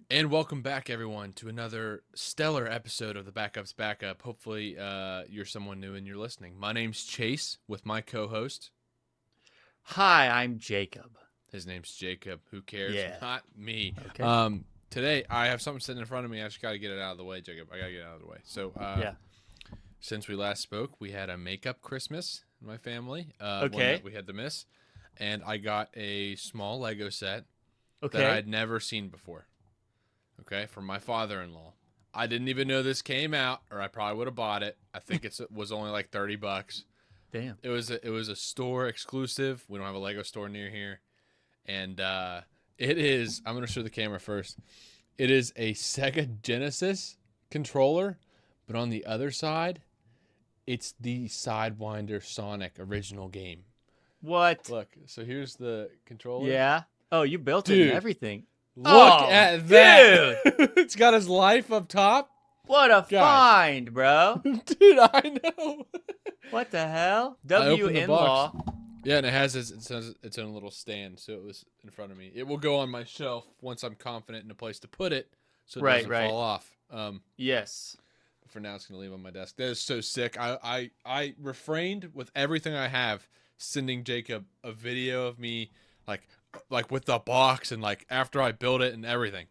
And welcome back, everyone, to another stellar episode of the Backup's Backup. Hopefully, you're someone new and you're listening. My name's Chase with my co host. Hi, I'm Jacob. His name's Jacob. Who cares? Yeah. Not me. Okay. Today, I have something sitting in front of me. I just got to get it out of the way, Jacob. I got to get it out of the way. So, Yeah. since we last spoke, we had a makeup Christmas in my family. One Okay. that we had to miss. And I got a small Lego set Okay. that I had never seen before. Okay, from my father-in-law. I didn't even know this came out, or I probably would have bought it. I think it was only like $30. Damn. It was a store exclusive. We don't have a Lego store near here, and it is. I'm gonna show the camera first. It is a Sega Genesis controller, but on the other side, it's the Sidewinder Sonic original game. What? Look, so here's the controller. Yeah. Oh, you built it Dude. and everything. Look Oh, at that. It's got his life up top. What a Guys. find, bro. Dude, I know. What the hell? I W opened the in box. law. Yeah, and it has its own little stand, so it was in front of me. It will go on my shelf once I'm confident in a place to put it, so it Right, doesn't right. fall off. Yes. For now, it's gonna leave on my desk. That is so sick. I refrained with everything I have, sending Jacob a video of me like with the box and like after I built it and everything.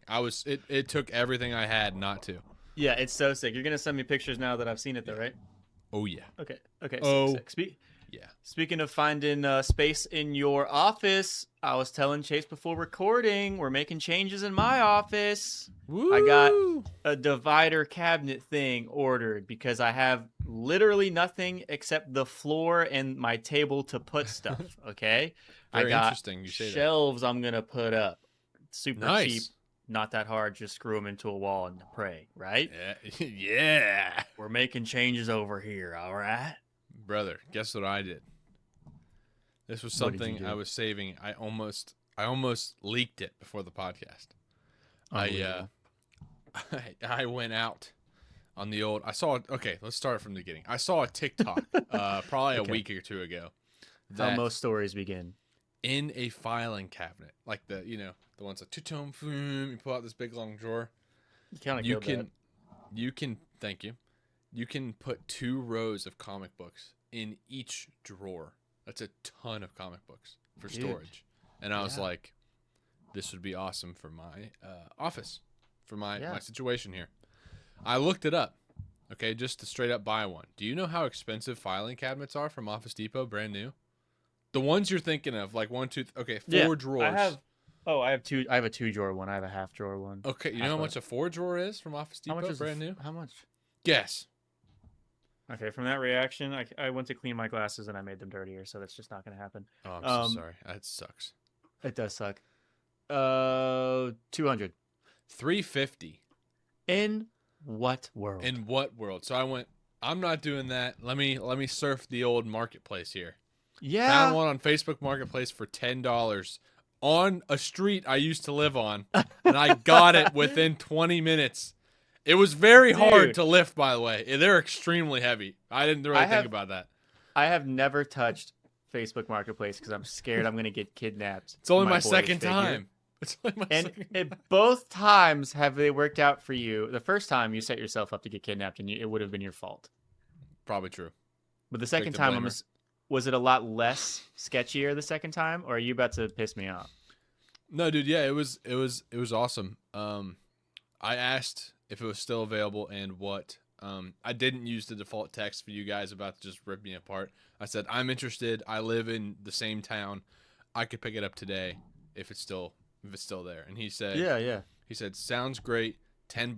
It took everything I had not to. Yeah, it's so sick. You're gonna send me pictures now that I've seen it, though, right? Oh yeah. Okay. Okay. Oh. Sick. Yeah. Speaking of finding space in your office, I was telling Chase before recording, we're making changes in my office. Woo! I got a divider cabinet thing ordered because I have literally nothing except the floor and my table to put stuff. Okay. Very I got interesting you say that. shelves I'm going to put up. Super Nice. cheap. Not that hard. Just screw them into a wall and pray. Right. Yeah. Yeah. We're making changes over here. All right. Brother, guess what I did? This was What did you something do? I was saving. I almost leaked it before the podcast. Unbelievable. I went out on the old. Okay, let's start from the beginning. I saw a TikTok probably Okay. a week or two ago How that most stories begin. in a filing cabinet, like the ones that two-tone, you pull out this big long drawer. You kind of You can thank you. You can put 2 rows of comic books in each drawer. That's a ton of comic books for Dude. storage. And I was Yeah. like, this would be awesome for my office, for my Yeah. situation here. I looked it up, okay, just to straight up buy one. Do you know how expensive filing cabinets are from Office Depot, brand new? The ones you're thinking of, like 1, 2, okay, 4 drawers. I have two. I have a 2-drawer one. I have a half-drawer one. Okay, you know how much a 4 drawer is from Office How Depot, much is brand new? How much? Guess. Okay, from that reaction, I went to clean my glasses and I made them dirtier, so that's just not going to happen. Oh, I'm Um, so sorry. That sucks. It does suck. 200. $350. In what world? In what world? So I went, I'm not doing that. Let me surf the old marketplace here. yeah. Found one on Facebook Marketplace for $10 on a street I used to live on, and I got it within 20 minutes. It was very hard Dude. to lift, by the way. They're extremely heavy. I didn't really I think have- about that. I have never touched Facebook Marketplace because I'm scared I'm going to get kidnapped. It's only my boy's second figure. time. It's only my And second it, both times have they worked out for you. The first time you set yourself up to get kidnapped and it would have been your fault. Probably true. But the second Victim time, blamer. was it a lot less sketchier the second time, or are you about to piss me off? No, dude, yeah, it was awesome. I asked if it was still available and what. I didn't use the default text for you guys about to just rip me apart. I said, I'm interested. I live in the same town. I could pick it up today if it's still there. And he said, Yeah. he said, sounds great. $10.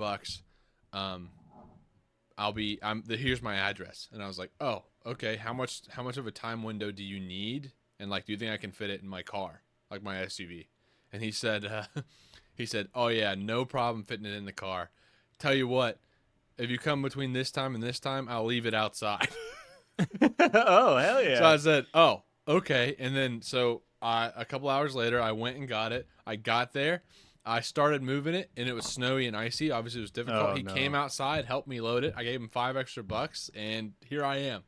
Here's my address. And I was like, oh, okay. How much of a time window do you need? And like, do you think I can fit it in my car, like my SUV? And he said, oh yeah, no problem fitting it in the car. Tell you what, if you come between this time and this time, I'll leave it outside. Oh, hell yeah. So I said, oh, okay. And then a couple hours later, I went and got it. I got there. I started moving it, and it was snowy and icy. Obviously, it was difficult. Oh, He no. came outside, helped me load it. I gave him $5 extra, and here I am.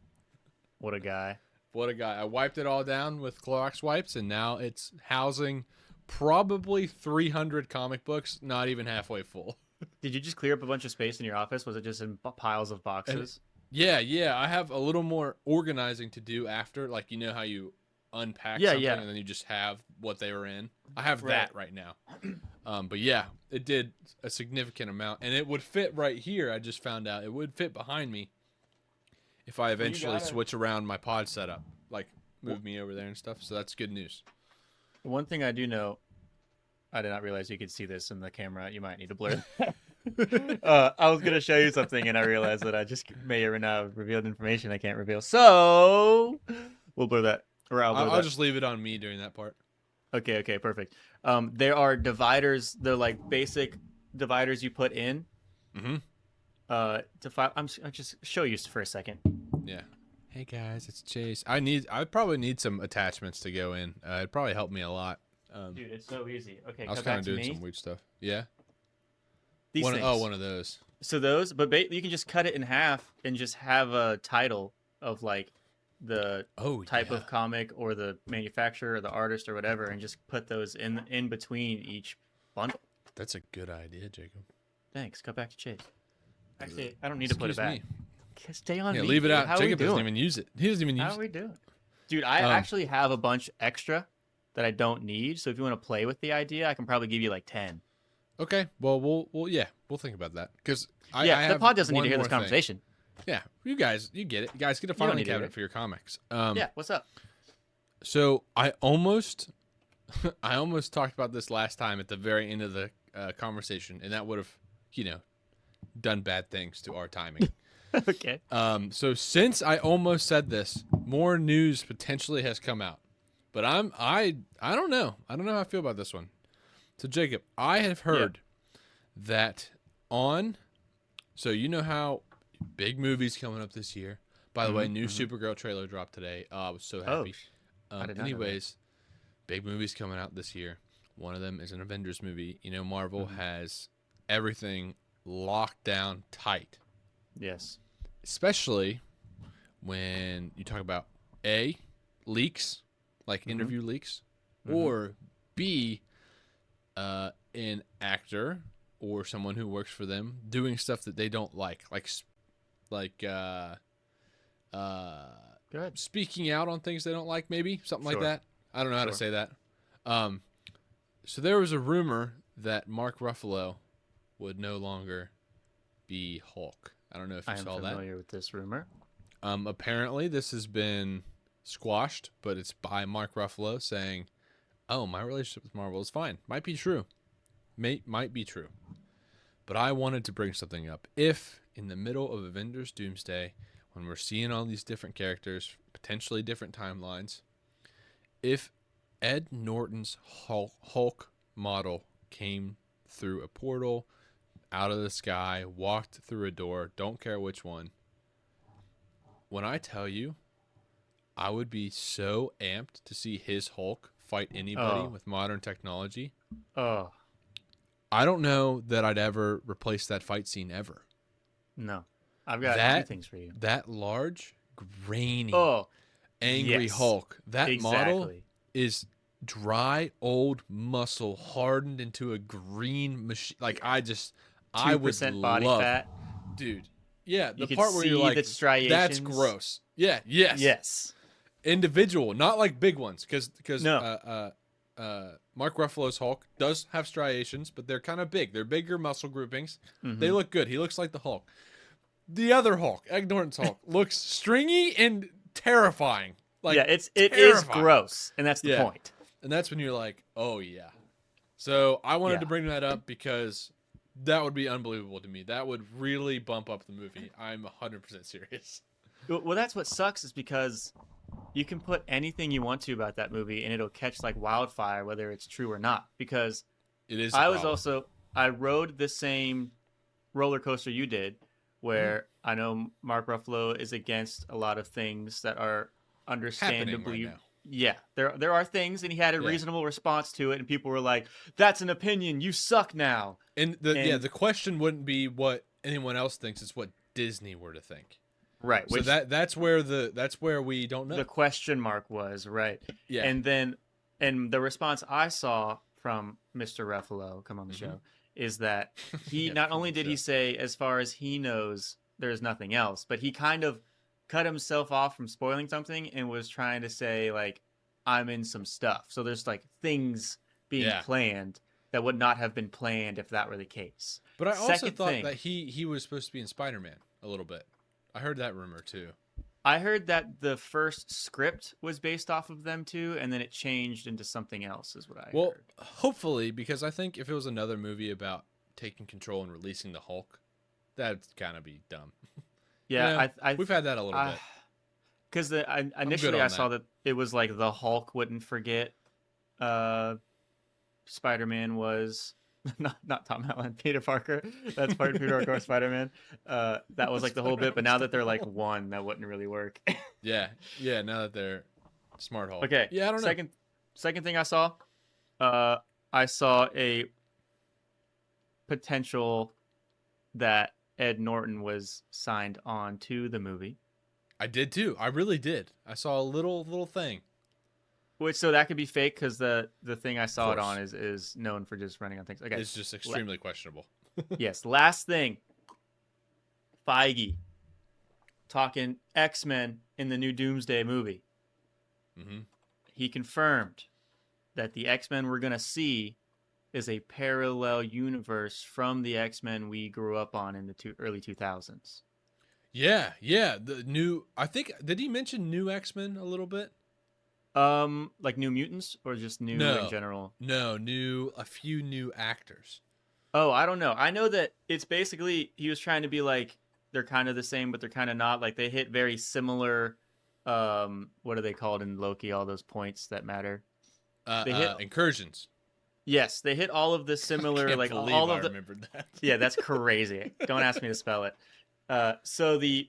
What a guy. What a guy. I wiped it all down with Clorox wipes, and now it's housing probably 300 comic books, not even halfway full. Did you just clear up a bunch of space in your office? Was it just in piles of boxes? Yeah. I have a little more organizing to do after, like, you know how you unpack Yeah, something yeah. and then you just have what they were in. I have Right. that right now. But yeah, it did a significant amount, and it would fit right here. I just found out it would fit behind me if I eventually gotta- switch around my pod setup, like move me over there and stuff. So that's good news. One thing I do know, I did not realize you could see this in the camera. You might need to blur. I was gonna show you something, and I realized that I just may or may not have revealed information I can't reveal. So we'll blur that, or I'll blur I'll that. just leave it on me during that part. Okay, perfect. There are dividers. They're like basic dividers you put in. Mm-hmm. I'll just show you for a second. Yeah. Hey guys, it's Chase. I probably need some attachments to go in. It'd probably help me a lot. Dude, it's so easy. Okay, I was come kind back of to doing me. some weird stuff. Yeah. These things. One of those. So those, but you can just cut it in half and just have a title of like the type of comic or the manufacturer or the artist or whatever, and just put those in between each bundle. That's a good idea, Jacob. Thanks. Cut back to Chase. Actually, I don't need to put it Excuse back. me. Stay on Yeah, me. leave it dude. out. How are we Jacob doesn't doing? even use it. He doesn't even How use are we it. doing? Dude, I actually have a bunch extra that I don't need. So if you want to play with the idea, I can probably give you like 10. Okay. Well, we'll think about that because I The have pod doesn't need one to hear more this thing. conversation. Yeah, you guys, you get it. You guys get a don't filing need to hear cabinet it. for your comics. Yeah, what's up? So I almost talked about this last time at the very end of the conversation, and that would have, done bad things to our timing. Okay. So since I almost said this, more news potentially has come out, but I don't know. I don't know how I feel about this one. So Jacob, I have heard that so you know how big movies coming up this year. By the way, new Supergirl trailer dropped today. I was so happy. I did not know Anyways, big movies coming out this year. One of them is an Avengers movie. You know, Marvel has everything locked down tight. Yes. Especially when you talk about A, leaks, like interview leaks, or B, an actor or someone who works for them doing stuff that they don't like Good. speaking out on things they don't like, maybe something like Sure. that. I don't know how to say that. So there was a rumor that Mark Ruffalo would no longer be Hulk. I don't know if you I am saw that. familiar with this rumor. Apparently this has been squashed, but it's by Mark Ruffalo saying, "Oh, my relationship with Marvel is fine." Might be true. Might be true. But I wanted to bring something up. If in the middle of Avengers Doomsday, when we're seeing all these different characters, potentially different timelines, if Ed Norton's Hulk model came through a portal, out of the sky, walked through a door, don't care which one, when I tell you, I would be so amped to see his Hulk fight anybody with modern technology. Oh, I don't know that I'd ever replace that fight scene ever. no. I've got two things for you. That large, grainy, angry yes. Hulk, that model Exactly. is dry, old muscle hardened into a green machine. Like, I would 2% body love, fat. dude. Yeah, the You could part where you're see like, the striations. that's gross. Yeah, yes. Yes. Individual, not like big ones, because No. Mark Ruffalo's Hulk does have striations, but they're kind of big. They're bigger muscle groupings. Mm-hmm. They look good. He looks like the Hulk. The other Hulk, Ed Norton's Hulk, looks stringy and terrifying. Like, yeah, it is terrifying. gross, and that's the Yeah. point. And that's when you're like, oh yeah. So I wanted to bring that up because that would be unbelievable to me. That would really bump up the movie. I'm 100% serious. Well, that's what sucks is because you can put anything you want to about that movie, and it'll catch like wildfire, whether it's true or not. Because It is. I rode the same roller coaster you did, where I know Mark Ruffalo is against a lot of things that are understandably. right now. Yeah, there are things, and he had a reasonable response to it, and people were like, "That's an opinion. You suck now." And the question wouldn't be what anyone else thinks; it's what Disney were to think. Right. So that's where we don't know. The question mark was right. Yeah. And the response I saw from Mr. Ruffalo, come on the Mhm. show, is that he Yeah, not come only on, did he show. say, as far as he knows, there's nothing else, but he kind of cut himself off from spoiling something and was trying to say, like, I'm in some stuff. So there's like things being Yeah, planned that would not have been planned if that were the case. but I also Second thought thing, that he was supposed to be in Spider-Man a little bit. I heard that rumor too. I heard that the first script was based off of them too, and then it changed into something else, is what I Well, heard. hopefully, because I think if it was another movie about taking control and releasing the Hulk, that'd kind of be dumb. You know, Yeah, we've had that a little I, bit. because I'm good initially I on saw that. that it was like the Hulk wouldn't forget uh Spider-Man was not Tom Holland, Peter Parker. That's part of Peter Parker Spider-Man. That was like the whole bit, but now that they're like one, that wouldn't really work. Yeah, yeah. Now that they're smart Hulk. Okay, Yeah, I don't know. second thing I saw, uh, I saw a potential that Ed Norton was signed on to the movie. I did too. I really did. I saw a little thing. Which so that could be fake because the thing I Of saw it on course, is known for just running on things. Okay. it's just extremely questionable. Yes. Last thing, Feige talking X-Men in the new Doomsday movie. Hmm. He confirmed that the X-Men we're gonna see is a parallel universe from the X-Men we grew up on in the early 2000s. Yeah, yeah. The new. I think did he mention new X-Men a little bit? Like New Mutants or just new in No, general? no. New. A few new actors. Oh, I don't know. I know that it's basically he was trying to be like they're kind of the same, but they're kind of not. Like they hit very similar. What are they called in Loki? All those points that matter. They hit. Incursions. Yes, they hit all of the I similar, can't like believe all I of the. remembered that. Yeah, that's crazy. Don't ask me to spell it. So the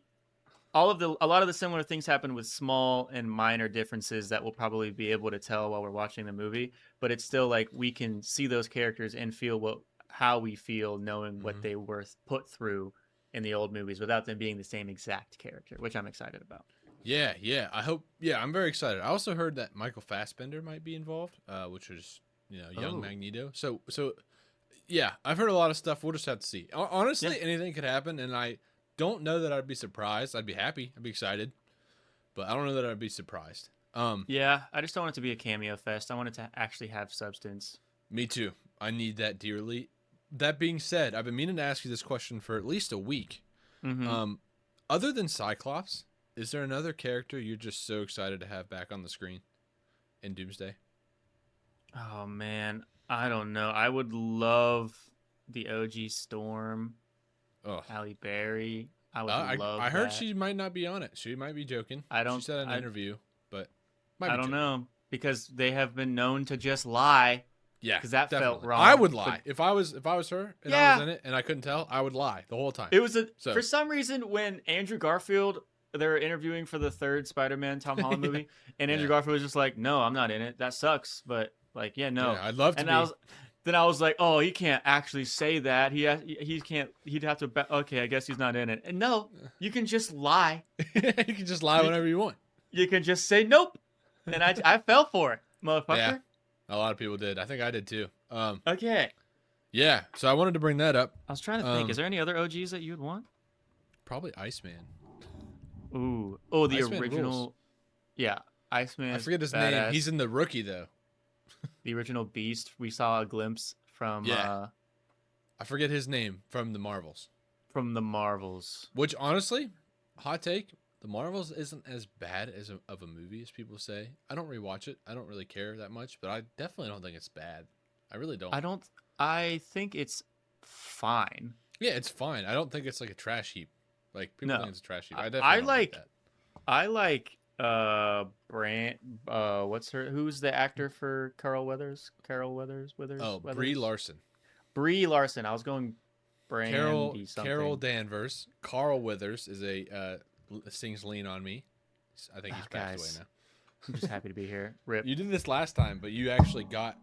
all of the a lot of the similar things happen with small and minor differences that we'll probably be able to tell while we're watching the movie, but it's still like we can see those characters and feel how we feel knowing what Mhm. they were put through in the old movies without them being the same exact character, which I'm excited about. Yeah, yeah. I hope. Yeah, I'm very excited. I also heard that Michael Fassbender might be involved, which was young Oh. Magneto. So yeah, I've heard a lot of stuff. We'll just have to see. Yeah. Honestly, anything could happen, and I don't know that I'd be surprised. I'd be happy. I'd be excited, but I don't know that I'd be surprised. Yeah, I just don't want it to be a cameo fest. I want it to actually have substance. Me too. I need that dearly. That being said, I've been meaning to ask you this question for at least a week. Mm-hmm. Um, other than Cyclops, is there another character you're just so excited to have back on the screen in Doomsday? Oh man, I don't know. I would love the OG Storm, Oh, Halle Berry. I would I love I heard that. she might not be on it. She might be joking. I She don't. said in an I interview, but might I be don't joking. know because they have been known to just lie. Yeah, 'Cause that felt definitely. wrong, I would but- lie if I was her and I Yeah. was in it and I couldn't tell. I would lie the whole time. It was So- for some reason when Andrew Garfield they were interviewing for the third Spider-Man Tom Holland Yeah. movie, and Andrew Yeah. Garfield was just like, "No, I'm not in it. That sucks." But like, yeah, no. Yeah, I'd love to And be. then I was like, "Oh, he can't actually say that. He can't. He'd have to. Okay, I guess he's not in it." And no, you can just lie. You can just lie whenever you want. You can just say nope. And I fell for it, motherfucker. Yeah. A lot of people did. I think I did too. Okay. Yeah. So I wanted to bring that up. I was trying to think. Um, Is there any other OGs that you'd want? Probably Iceman. Ooh. Oh, the Iceman original. rules. Yeah, Iceman. I forget his name. He's in the Rookie though. the original Beast. We saw a glimpse from Yeah. I forget his name from the Marvels. from the Marvels. Which honestly, hot take, the Marvels isn't as bad of a movie as people say. I don't rewatch it. I don't really care that much, but I definitely don't think it's bad. I really don't. I think it's fine. Yeah, it's fine. I don't think it's like a trash heap. Like people No. think it's a trash heap. I- I definitely I don't like- that. I like Brand who's the actor for Carol Weathers? Oh, Brie Larson. Brie Larson. I was going Brandy something. Carol Danvers. Carl Withers is sings "Lean on Me." I think he's passed Guys. away now. I'm just happy to be here. Rip. You did this last time, but you actually got.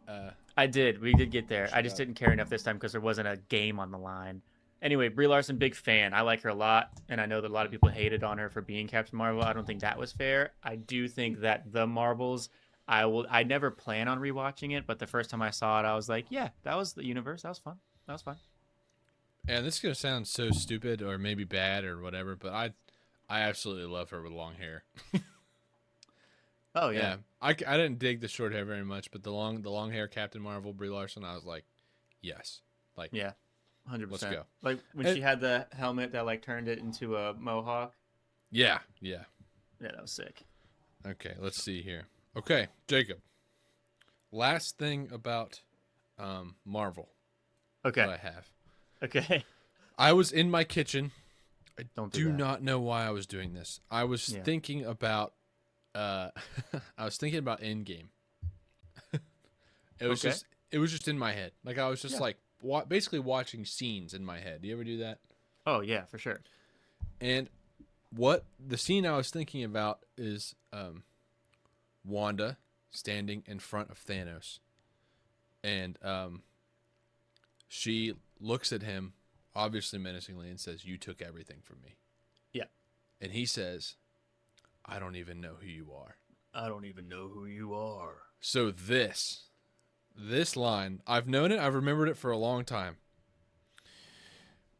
I did. We did get there. I just Shut up. didn't care enough this time because there wasn't a game on the line. Anyway, Brie Larson, big fan. I like her a lot, and I know that a lot of people hated on her for being Captain Marvel. I don't think that was fair. I do think that the Marvels I never plan on rewatching it, but the first time I saw it, I was like, yeah, that was the universe. That was fun. That was fun. And this is gonna sound so stupid or maybe bad or whatever, but I absolutely love her with long hair. Oh Yeah, yeah, I didn't dig the short hair very much, but the long hair Captain Marvel Brie Larson, I was like, yes, like yeah, 100%. let's go. Like when And, she had the helmet that like turned it into a mohawk. yeah, yeah. Yeah, that was sick. Okay, let's see here. Okay, Jacob. Last thing about Marvel Okay, that I have. okay. I was in my kitchen. I Don't do do that. not know why I was doing this. I was Yeah. thinking about I was thinking about Endgame. Okay. It was just in my head. Like I was just Yeah. like basically watching scenes in my head. Do you ever do that? Oh yeah, for sure. And what the scene I was thinking about is Wanda standing in front of Thanos, and she looks at him, obviously menacingly, and says, "You took everything from me." Yeah. And he says, "I don't even know who you are." I don't even know who you are. So this line, I've known it, I've remembered it for a long time.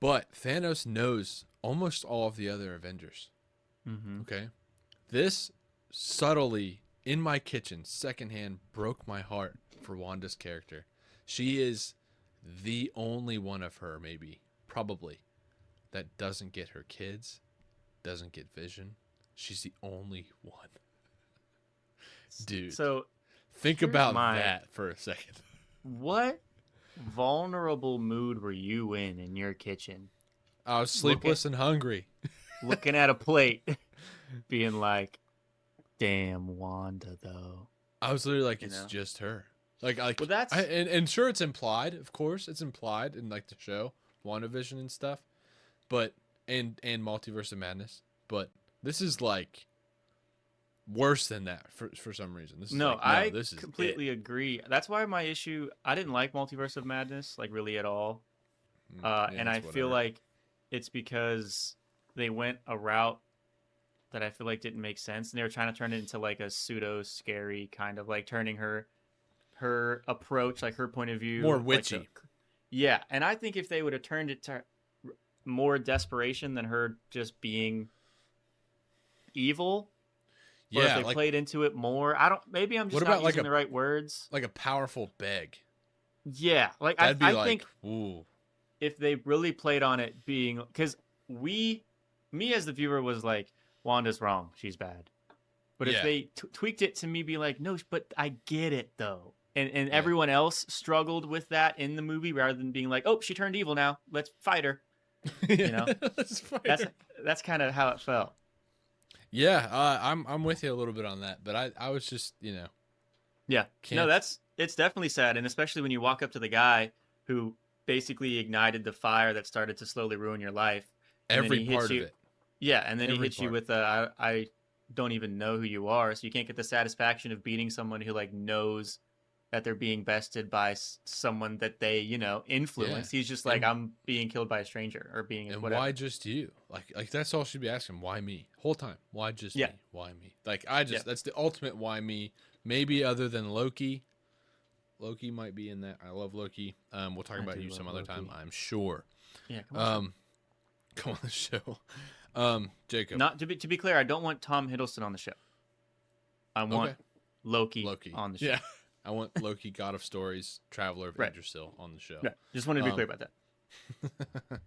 But Thanos knows almost all of the other Avengers. Mm-hmm. Okay? This subtly in my kitchen secondhand broke my heart for Wanda's character. She is the only one of her, maybe, probably, that doesn't get her kids, doesn't get Vision. She's the only one. Dude, So think here's about my- that for a second. what vulnerable mood were you in your kitchen? I was sleepless and hungry. Looking at a plate, being like, "Damn, Wanda, though." I was literally like, You it's know? just her. Like Well, that's and sure, it's implied. Of course, it's implied in like the show, WandaVision and stuff. But and Multiverse of Madness. But this is like worse than that for some reason. This is no. like, I this is completely agree. That's why my issue. I didn't like Multiverse of Madness like really at all. it. Yeah, And I it's feel whatever. like it's because they went a route that I feel like didn't make sense, and they were trying to turn it into like a pseudo scary kind of like turning her approach, like her point of view, More like, witchy. yeah. And I think if they would have turned it to more desperation than her just being evil, or if Yeah, they like played into it more, I don't. Maybe I'm just What not about, like, using the right words. a powerful beg. Yeah, like That'd be I like, think ooh. if they really played on it being, because me as the viewer was like, Wanda's wrong, she's bad. But Yeah. if they tweaked it to me be like, no, but I get it though, and Yeah. everyone else struggled with that in the movie rather than being like, oh, she turned evil now, let's fight her. You know? Let's fight That's her. that's kind of how it felt. Yeah, I'm with you a little bit on that, but I was just Yeah. No, can't it's definitely sad, and especially when you walk up to the guy who basically ignited the fire that started to slowly ruin your life. And then every he hits part of you- it. Yeah, and then he Every hits you part. with I don't even know who you are, so you can't get the satisfaction of beating someone who like knows that they're being bested by someone that they influence. He's just like, And- I'm being killed by a stranger or being And whatever. why just you? Like that's all she'd be asking. Why me? Whole time. Why just Yeah. me? Why me? Like I just Yeah. that's the ultimate why me. Maybe other than Loki. Loki might be in that. I love Loki. We'll talk I about do you some love other time, Loki. I'm sure. Yeah, come on. Come on the show. Jacob. Not to be clear, I don't want Tom Hiddleston on the show. I want Okay. Loki Loki on the show. Yeah. I want Loki, God of Stories, Traveler of Right. Yggdrasil on the show. Yeah, just wanted to be Um, clear about that.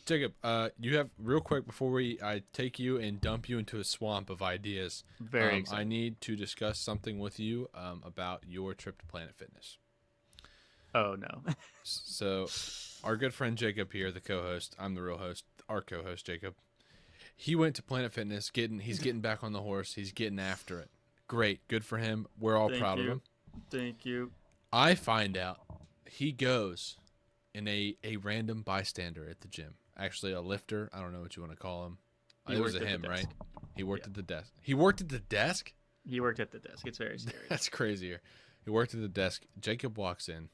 Jacob, you have real quick before I take you and dump you into a swamp of ideas. Very I excited. need to discuss something with you about your trip to Planet Fitness. Oh no. So, our good friend Jacob here, the co-host, I'm the real host, our co-host Jacob. He went to Planet Fitness, he's getting back on the horse, he's getting after it. Great, good for him. We're all Thank proud of you. him. Thank you. I find out he goes in a random bystander at the gym. Actually, a lifter. I don't know what you want to call him. He It was a worked at him, the right? desk. He worked Yeah. at the desk. He worked at the desk? He worked at the desk. It's very scary. That's crazier. He worked at the desk. Jacob walks in,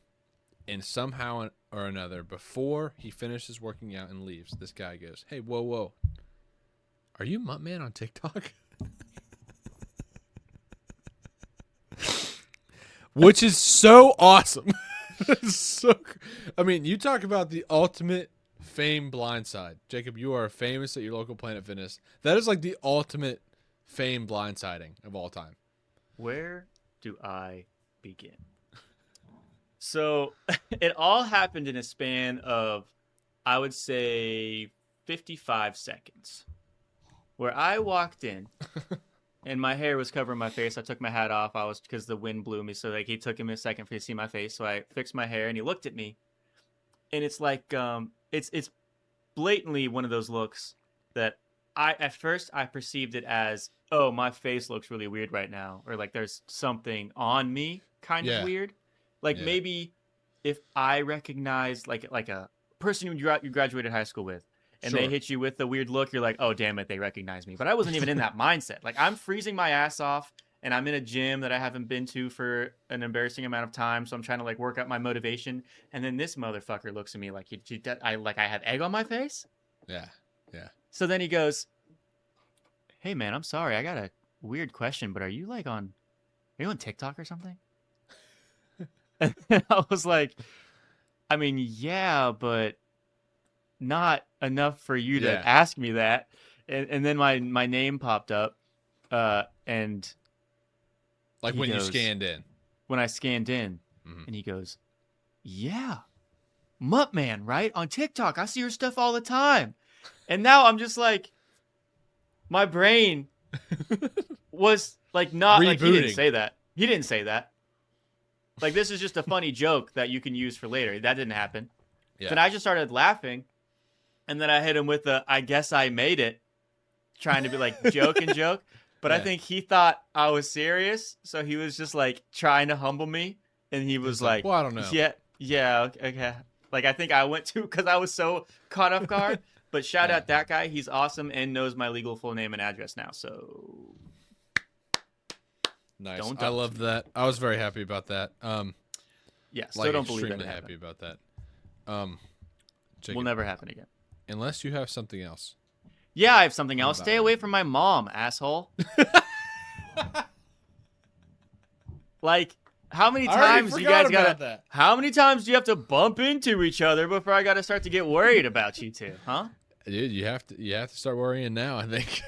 and somehow or another, before he finishes working out and leaves, this guy goes, "Hey, whoa. Are you Muttman on TikTok?" which is so awesome. So, I mean, you talk about the ultimate fame blindside. Jacob, you are famous at your local Planet Fitness. That is like the ultimate fame blindsiding of all time. Where do I begin? So it all happened in a span of, I would say, 55 seconds. Where I walked in and my hair was covering my face. I took my hat off. Because the wind blew me. So like he took him a second for you to see my face. So I fixed my hair and he looked at me. And it's like, it's blatantly one of those looks that at first I perceived it as, oh, my face looks really weird right now. Or like there's something on me kind of weird. Like maybe if I recognized like a person you graduated high school with, and they hit you with the weird look, you're like, oh, damn it, they recognize me. But I wasn't even in that mindset. Like, I'm freezing my ass off, and I'm in a gym that I haven't been to for an embarrassing amount of time, so I'm trying to, like, work up my motivation. And then this motherfucker looks at me like, I had egg on my face? Yeah. So then he goes, hey, man, I'm sorry. I got a weird question, but are you on TikTok or something? And I was like, I mean, yeah, but not enough for you to ask me that. And then my name popped up, and like when you scanned in. When I scanned in, and he goes, yeah, Muttman, right? On TikTok. I see your stuff all the time. And now I'm just like, my brain was like not like he didn't say that. He didn't say that. Like, this is just a funny joke that you can use for later. That didn't happen. Yeah. Then I just started laughing. And then I hit him with I guess I made it, trying to be like joke. But I think he thought I was serious. So he was just like trying to humble me. And he was like, well, I don't know. Yeah, okay. Like, I think I went to, because I was so caught off guard. But shout out that guy. He's awesome and knows my legal full name and address now. So nice. I love that. I was very happy about that. Yeah, still don't believe that. Extremely happy about that. Jacob, will never happen again. Unless you have something else. Yeah, I have something else. Stay away from my mom, asshole. Like, how many times you guys gotta? How many times do you have to bump into each other before I gotta start to get worried about you two, huh? Dude, you have to start worrying now, I think.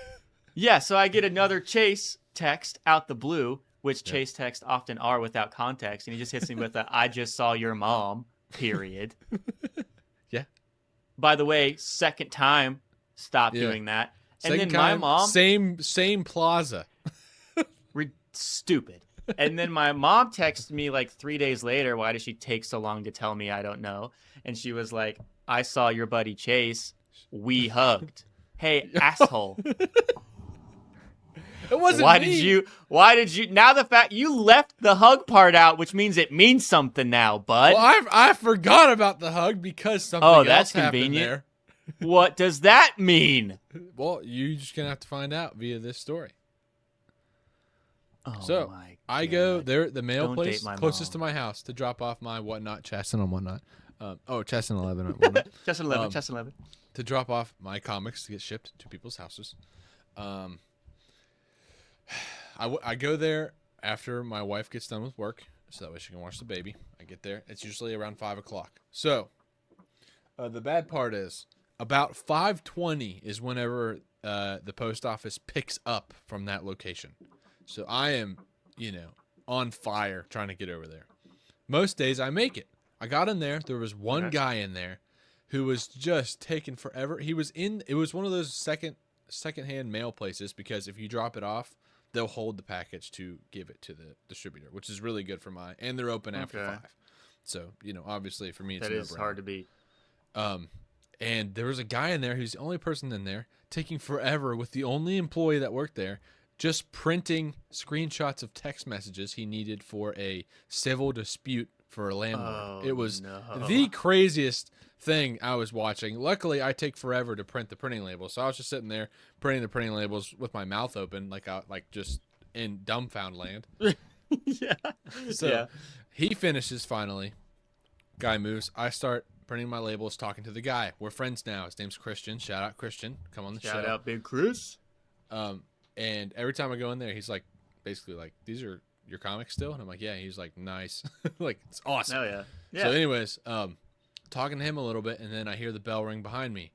Yeah, so I get another Chase text out the blue, which Chase texts often are without context, and he just hits me with I just saw your mom, period. Yeah. By the way, second time, stop doing that. And then my mom, same plaza. Stupid. And then my mom texted me like 3 days later, why does she take so long to tell me? I don't know. And she was like, I saw your buddy Chase. We hugged. Hey, asshole. It wasn't me. Why did you now the fact you left the hug part out, which means it means something now, bud. Well, I forgot about the hug because something else happened there. What does that mean? Well, you're just gonna have to find out via this story. Oh, so my God. I go there, the mail Don't place closest to my house, to drop off my whatnot, Chesson on whatnot. Chesson 11 on whatnot. Chesson 11. To drop off my comics to get shipped to people's houses. I go there after my wife gets done with work, so that way she can watch the baby. I get there. It's usually around 5 o'clock. So the bad part is about 5:20 is whenever the post office picks up from that location. So I am, on fire trying to get over there. Most days I make it. I got in there. There was one guy in there who was just taking forever. It was one of those secondhand mail places, because if you drop it off, they'll hold the package to give it to the distributor, which is really good for and they're open after 5. So, obviously for me, it's that is hard to beat. And there was a guy in there who's the only person in there, taking forever with the only employee that worked there, just printing screenshots of text messages he needed for a civil dispute for a landlord. It was the craziest thing I was watching. Luckily, I take forever to print the printing labels, so I was just sitting there printing the printing labels with my mouth open, like just in dumbfound land. Yeah. So he finishes finally. Guy moves. I start printing my labels, talking to the guy. We're friends now. His name's Christian. Shout out Christian. Come on the show. Shout out Big Chris. And every time I go in there, he's like, basically like, these are your comic still?" And I'm like, "Yeah." He's like, "Nice." Like, it's awesome. Oh yeah. Yeah. So anyways, talking to him a little bit, and then I hear the bell ring behind me,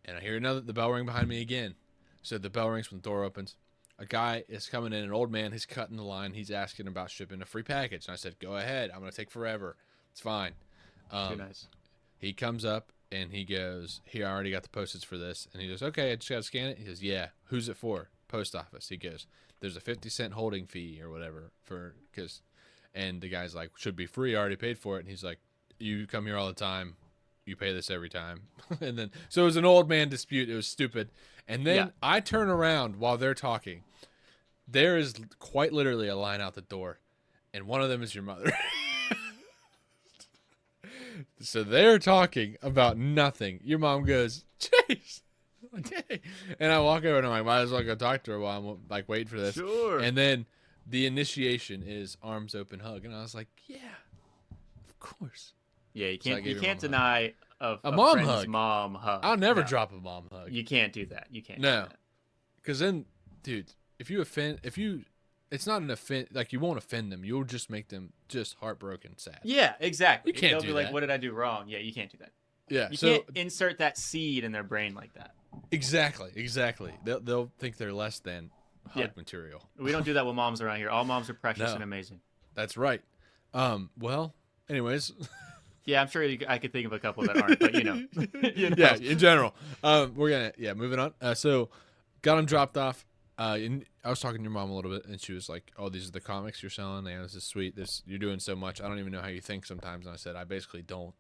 and I hear the bell ring behind me again. So the bell rings when the door opens. A guy is coming in, an old man. He's cutting the line. He's asking about shipping a free package, and I said, "Go ahead. I'm gonna take forever. It's fine." Too nice. He comes up and he goes, "Here, I already got the postage for this." And he goes, "Okay, I just gotta scan it." He says, "Yeah, who's it for?" Post office. He goes, "There's a 50-cent holding fee or whatever and the guy's like, "Should be free. I already paid for it." And he's like, "You come here all the time. You pay this every time." And then, so it was an old man dispute. It was stupid. And then I turn around while they're talking. There is quite literally a line out the door, and one of them is your mother. So they're talking about nothing. Your mom goes, "Chase." I'm like, "Hey." And I walk over and I'm like, might as well go talk to her while I'm like waiting for this. Sure. And then the initiation is arms open hug. And I was like, "Yeah, of course." Yeah, you So I can't gave you your can't mom a deny a mom friend's hug. mom hug. I'll never No, drop a mom hug. You can't do that. You can't. No. Do that. Because then, dude, it's not an offend, like you won't offend them. You'll just make them just heartbroken sad. Yeah, exactly. You can't They'll do be like, that. "What did I do wrong?" Yeah, you can't do that. Yeah. You So can't insert that seed in their brain like that. exactly. They'll think they're less than hug Yeah. material. We don't do that with moms around here. All moms are precious No. and amazing. That's right. Well, anyways. Yeah, I'm sure I could think of a couple that aren't, but you know. Yeah, in general. We're gonna moving on. So got them dropped off. And I was talking to your mom a little bit, and she was like, "Oh, these are the comics you're selling. Yeah, this is sweet. You're doing so much. I don't even know how you think sometimes." And I said, "I basically don't."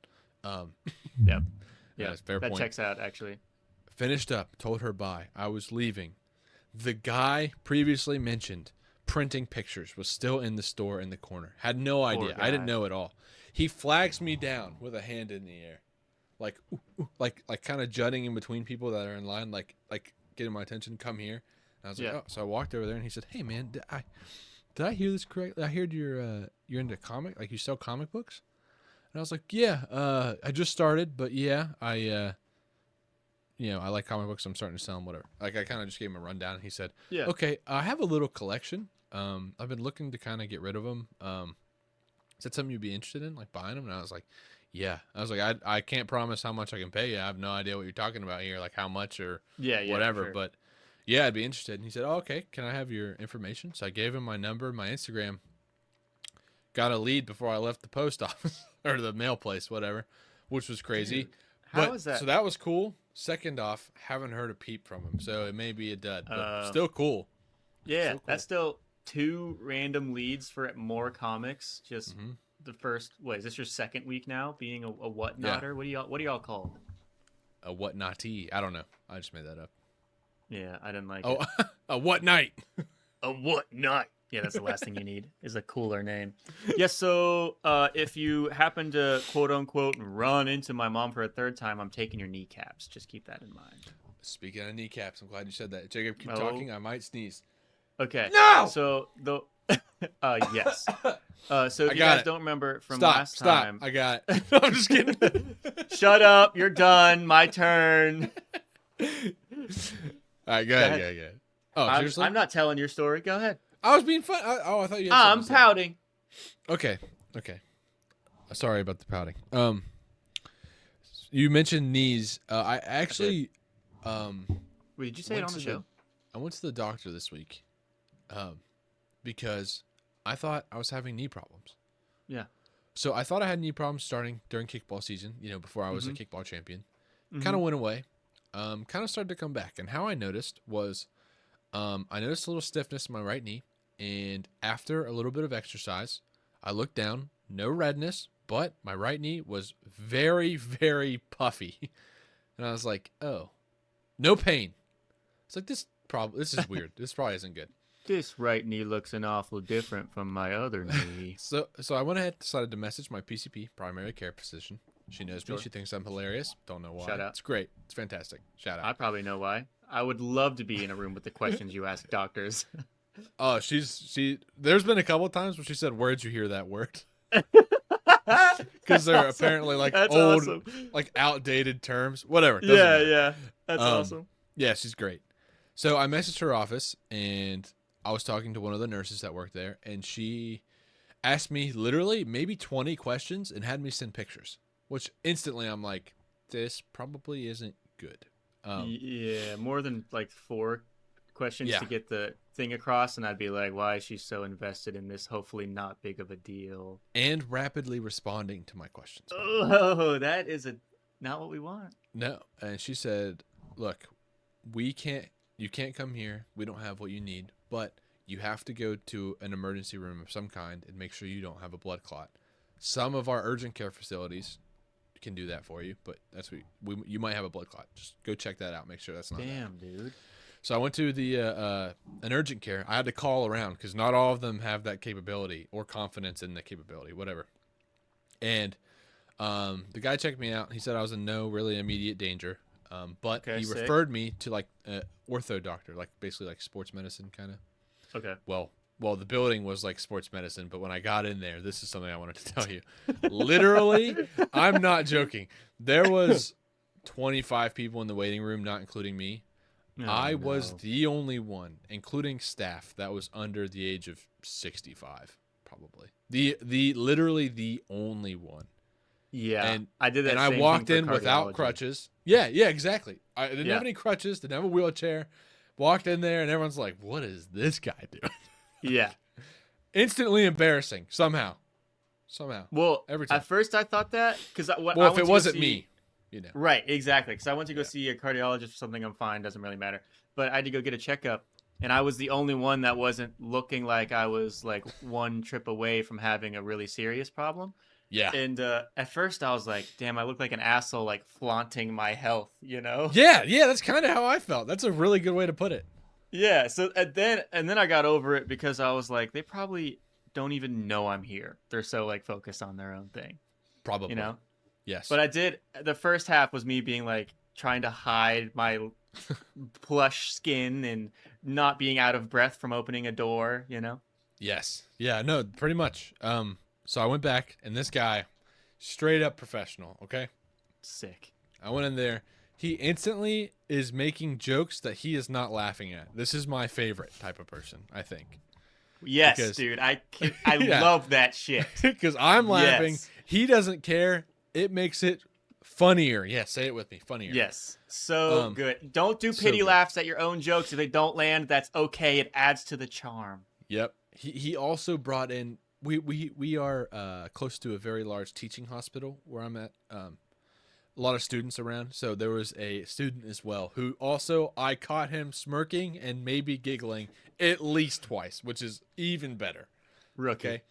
Yep. Yeah, it's a fair that point. checks out actually. Finished up, told her bye. I was leaving. The guy previously mentioned printing pictures was still in the store in the corner. Had no idea. I didn't guy. know at all. He flags me down with a hand in the air, like like kind of jutting in between people that are in line, like getting my attention. Come here. And I was like, Yeah. "Oh." So I walked over there, and he said, "Hey man, did I hear this correctly? I heard you're into comic, like you sell comic books." And I was like, "Yeah, I just started, but yeah, I I like comic books. I'm starting to sell them, whatever." Like I kind of just gave him a rundown. And he said, Yeah. "Okay, I have a little collection. I've been looking to kind of get rid of them. Is that something you'd be interested in, like buying them?" And I was like, "Yeah." I was like, I can't promise how much I can pay you. I have no idea what you're talking about here, like how much or Yeah, whatever. sure. But yeah, I'd be interested." And he said, "Oh, okay. Can I have your information?" So I gave him my number, my Instagram. Got a lead before I left the post office or the mail place, whatever, which was crazy. Dude, how But is that? so that was cool. Second off, haven't heard a peep from him, so it may be a dud, but Uh, still cool. Yeah, so cool. that's still 2 random leads for more comics. Just Hmm. the first. What is this your second week now? Being a whatnotter? What do y'all call? A what naughty? I don't know. I just made that up. Yeah, I didn't like Oh, it. a what night? A whatnot? Yeah, that's the last thing you need is a cooler name. Yes, so if you happen to quote unquote run into my mom for a third time, I'm taking your kneecaps. Just keep that in mind. Speaking of kneecaps, I'm glad you said that. Jacob, keep Oh. talking. I might sneeze. Okay. No! So the yes. So if I you got guys it. don't remember from Stop. last Stop. time, I got it. I'm just kidding. shut up. You're done. My turn. All right, go ahead. Go ahead. Oh, seriously? I'm not telling your story. Go ahead. I was being fun. I thought you had I'm something to say. pouting. Okay. Sorry about the pouting. You mentioned knees. I actually, Wait, did you say it went on the to show? I went to the doctor this week, because I thought I was having knee problems. Yeah. So I thought I had knee problems starting during kickball season. Before I was a kickball champion. Mhm. Kind of went away. Kind of started to come back. And how I noticed was, I noticed a little stiffness in my right knee. And after a little bit of exercise, I looked down, no redness, but my right knee was very, very puffy. And I was like, "Oh, no pain." It's like, this is weird. This probably isn't good. This right knee looks an awful different from my other knee. So I went ahead, decided to message my PCP, primary care physician. She knows me. Sure. She thinks I'm hilarious. Don't know why. Shout out. It's great. It's fantastic. Shout out. I probably know why. I would love to be in a room with the questions you ask doctors. Oh, there's been a couple of times where she said, "Where'd you hear that word?" Because they're apparently like That's old, awesome. like outdated terms. Whatever. Doesn't Yeah, matter. yeah. That's awesome. Yeah, she's great. So I messaged her office, and I was talking to one of the nurses that worked there, and she asked me literally maybe 20 questions and had me send pictures, which instantly I'm like, this probably isn't good. Yeah, more than like 4 questions Yeah. to get the thing across, and I'd be like, why is she so invested in this? Hopefully, not big of a deal. And rapidly responding to my questions. By the way. Oh, that is not what we want. No. And she said, look, you can't come here. We don't have what you need, but you have to go to an emergency room of some kind and make sure you don't have a blood clot. Some of our urgent care facilities can do that for you, but that's you might have a blood clot. Just go check that out. Make sure that's not. Damn, dude. So I went to the an urgent care. I had to call around because not all of them have that capability or confidence in the capability, whatever. And the guy checked me out. He said I was in no really immediate danger, but Okay, he sick. referred me to like an ortho doctor, like basically like sports medicine kind of. Okay. Well, the building was like sports medicine, but when I got in there, this is something I wanted to tell you. Literally, I'm not joking. There was 25 people in the waiting room, not including me. Oh, I was no. the only one, including staff, that was under the age of 65, probably. The literally the only one. Yeah, And I did that. and I same walked thing in for without cardiology. crutches. Yeah, exactly. I didn't Yeah. have any crutches, didn't have a wheelchair. Walked in there and everyone's like, "What is this guy doing?" Yeah. Instantly embarrassing somehow. Well, Every time. at first I thought that because Well, if it wasn't me, you know. Right, exactly. Because I went to go Yeah. see a cardiologist for something. I'm fine, doesn't really matter. But I had to go get a checkup, and I was the only one that wasn't looking like I was like one trip away from having a really serious problem. Yeah. And at first I was like, damn, I look like an asshole, like flaunting my health, you know? Yeah, that's kind of how I felt. That's a really good way to put it. Yeah. So and then I got over it because I was like, they probably don't even know I'm here. They're so like focused on their own thing, Probably. you know? Yes. But I did. The first half was me being like trying to hide my plush skin and not being out of breath from opening a door, you know? Yes. Yeah, no, pretty much. So I went back and this guy, straight up professional, okay? Sick. I went in there. He instantly is making jokes that he is not laughing at. This is my favorite type of person, I think. Yes, Because- dude. I Yeah. love that shit. Because I'm laughing. Yes. He doesn't care. It makes it funnier. Yeah, say it with me. Funnier. Yes. So good. Don't do so pity good. laughs at your own jokes. If they don't land, that's okay. It adds to the charm. Yep. He also brought in. We are close to a very large teaching hospital where I'm at. A lot of students around, so there was a student as well who also I caught him smirking and maybe giggling at least twice, which is even better. Rookie. Okay.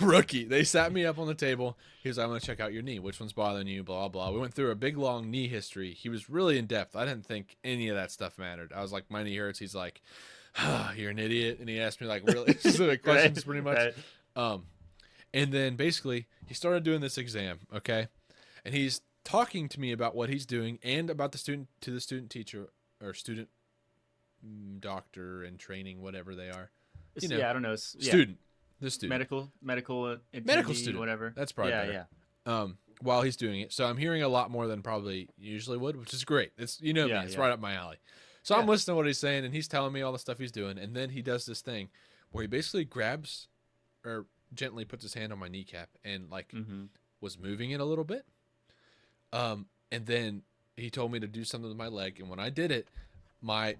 Rookie. They sat me up on the table. He was like, I'm going to check out your knee. Which one's bothering you? Blah, blah. We went through a big, long knee history. He was really in depth. I didn't think any of that stuff mattered. I was like, my knee hurts. He's like, you're an idiot. And he asked me like really specific questions pretty much. Right. And then basically he started doing this exam. Okay. And he's talking to me about what he's doing and about the student teacher or student doctor and training, whatever they are. You know, Yeah, I don't know. Yeah. Student. The student. Medical Medical attendee, student. whatever. That's probably yeah, better. While he's doing it. So I'm hearing a lot more than probably usually would, which is great. It's me, Yeah, it's yeah. right up my alley. So I'm Yeah. listening to what he's saying and he's telling me all the stuff he's doing, and then he does this thing where he basically grabs or gently puts his hand on my kneecap and like Mm-hmm. was moving it a little bit. And then he told me to do something with my leg, and when I did it,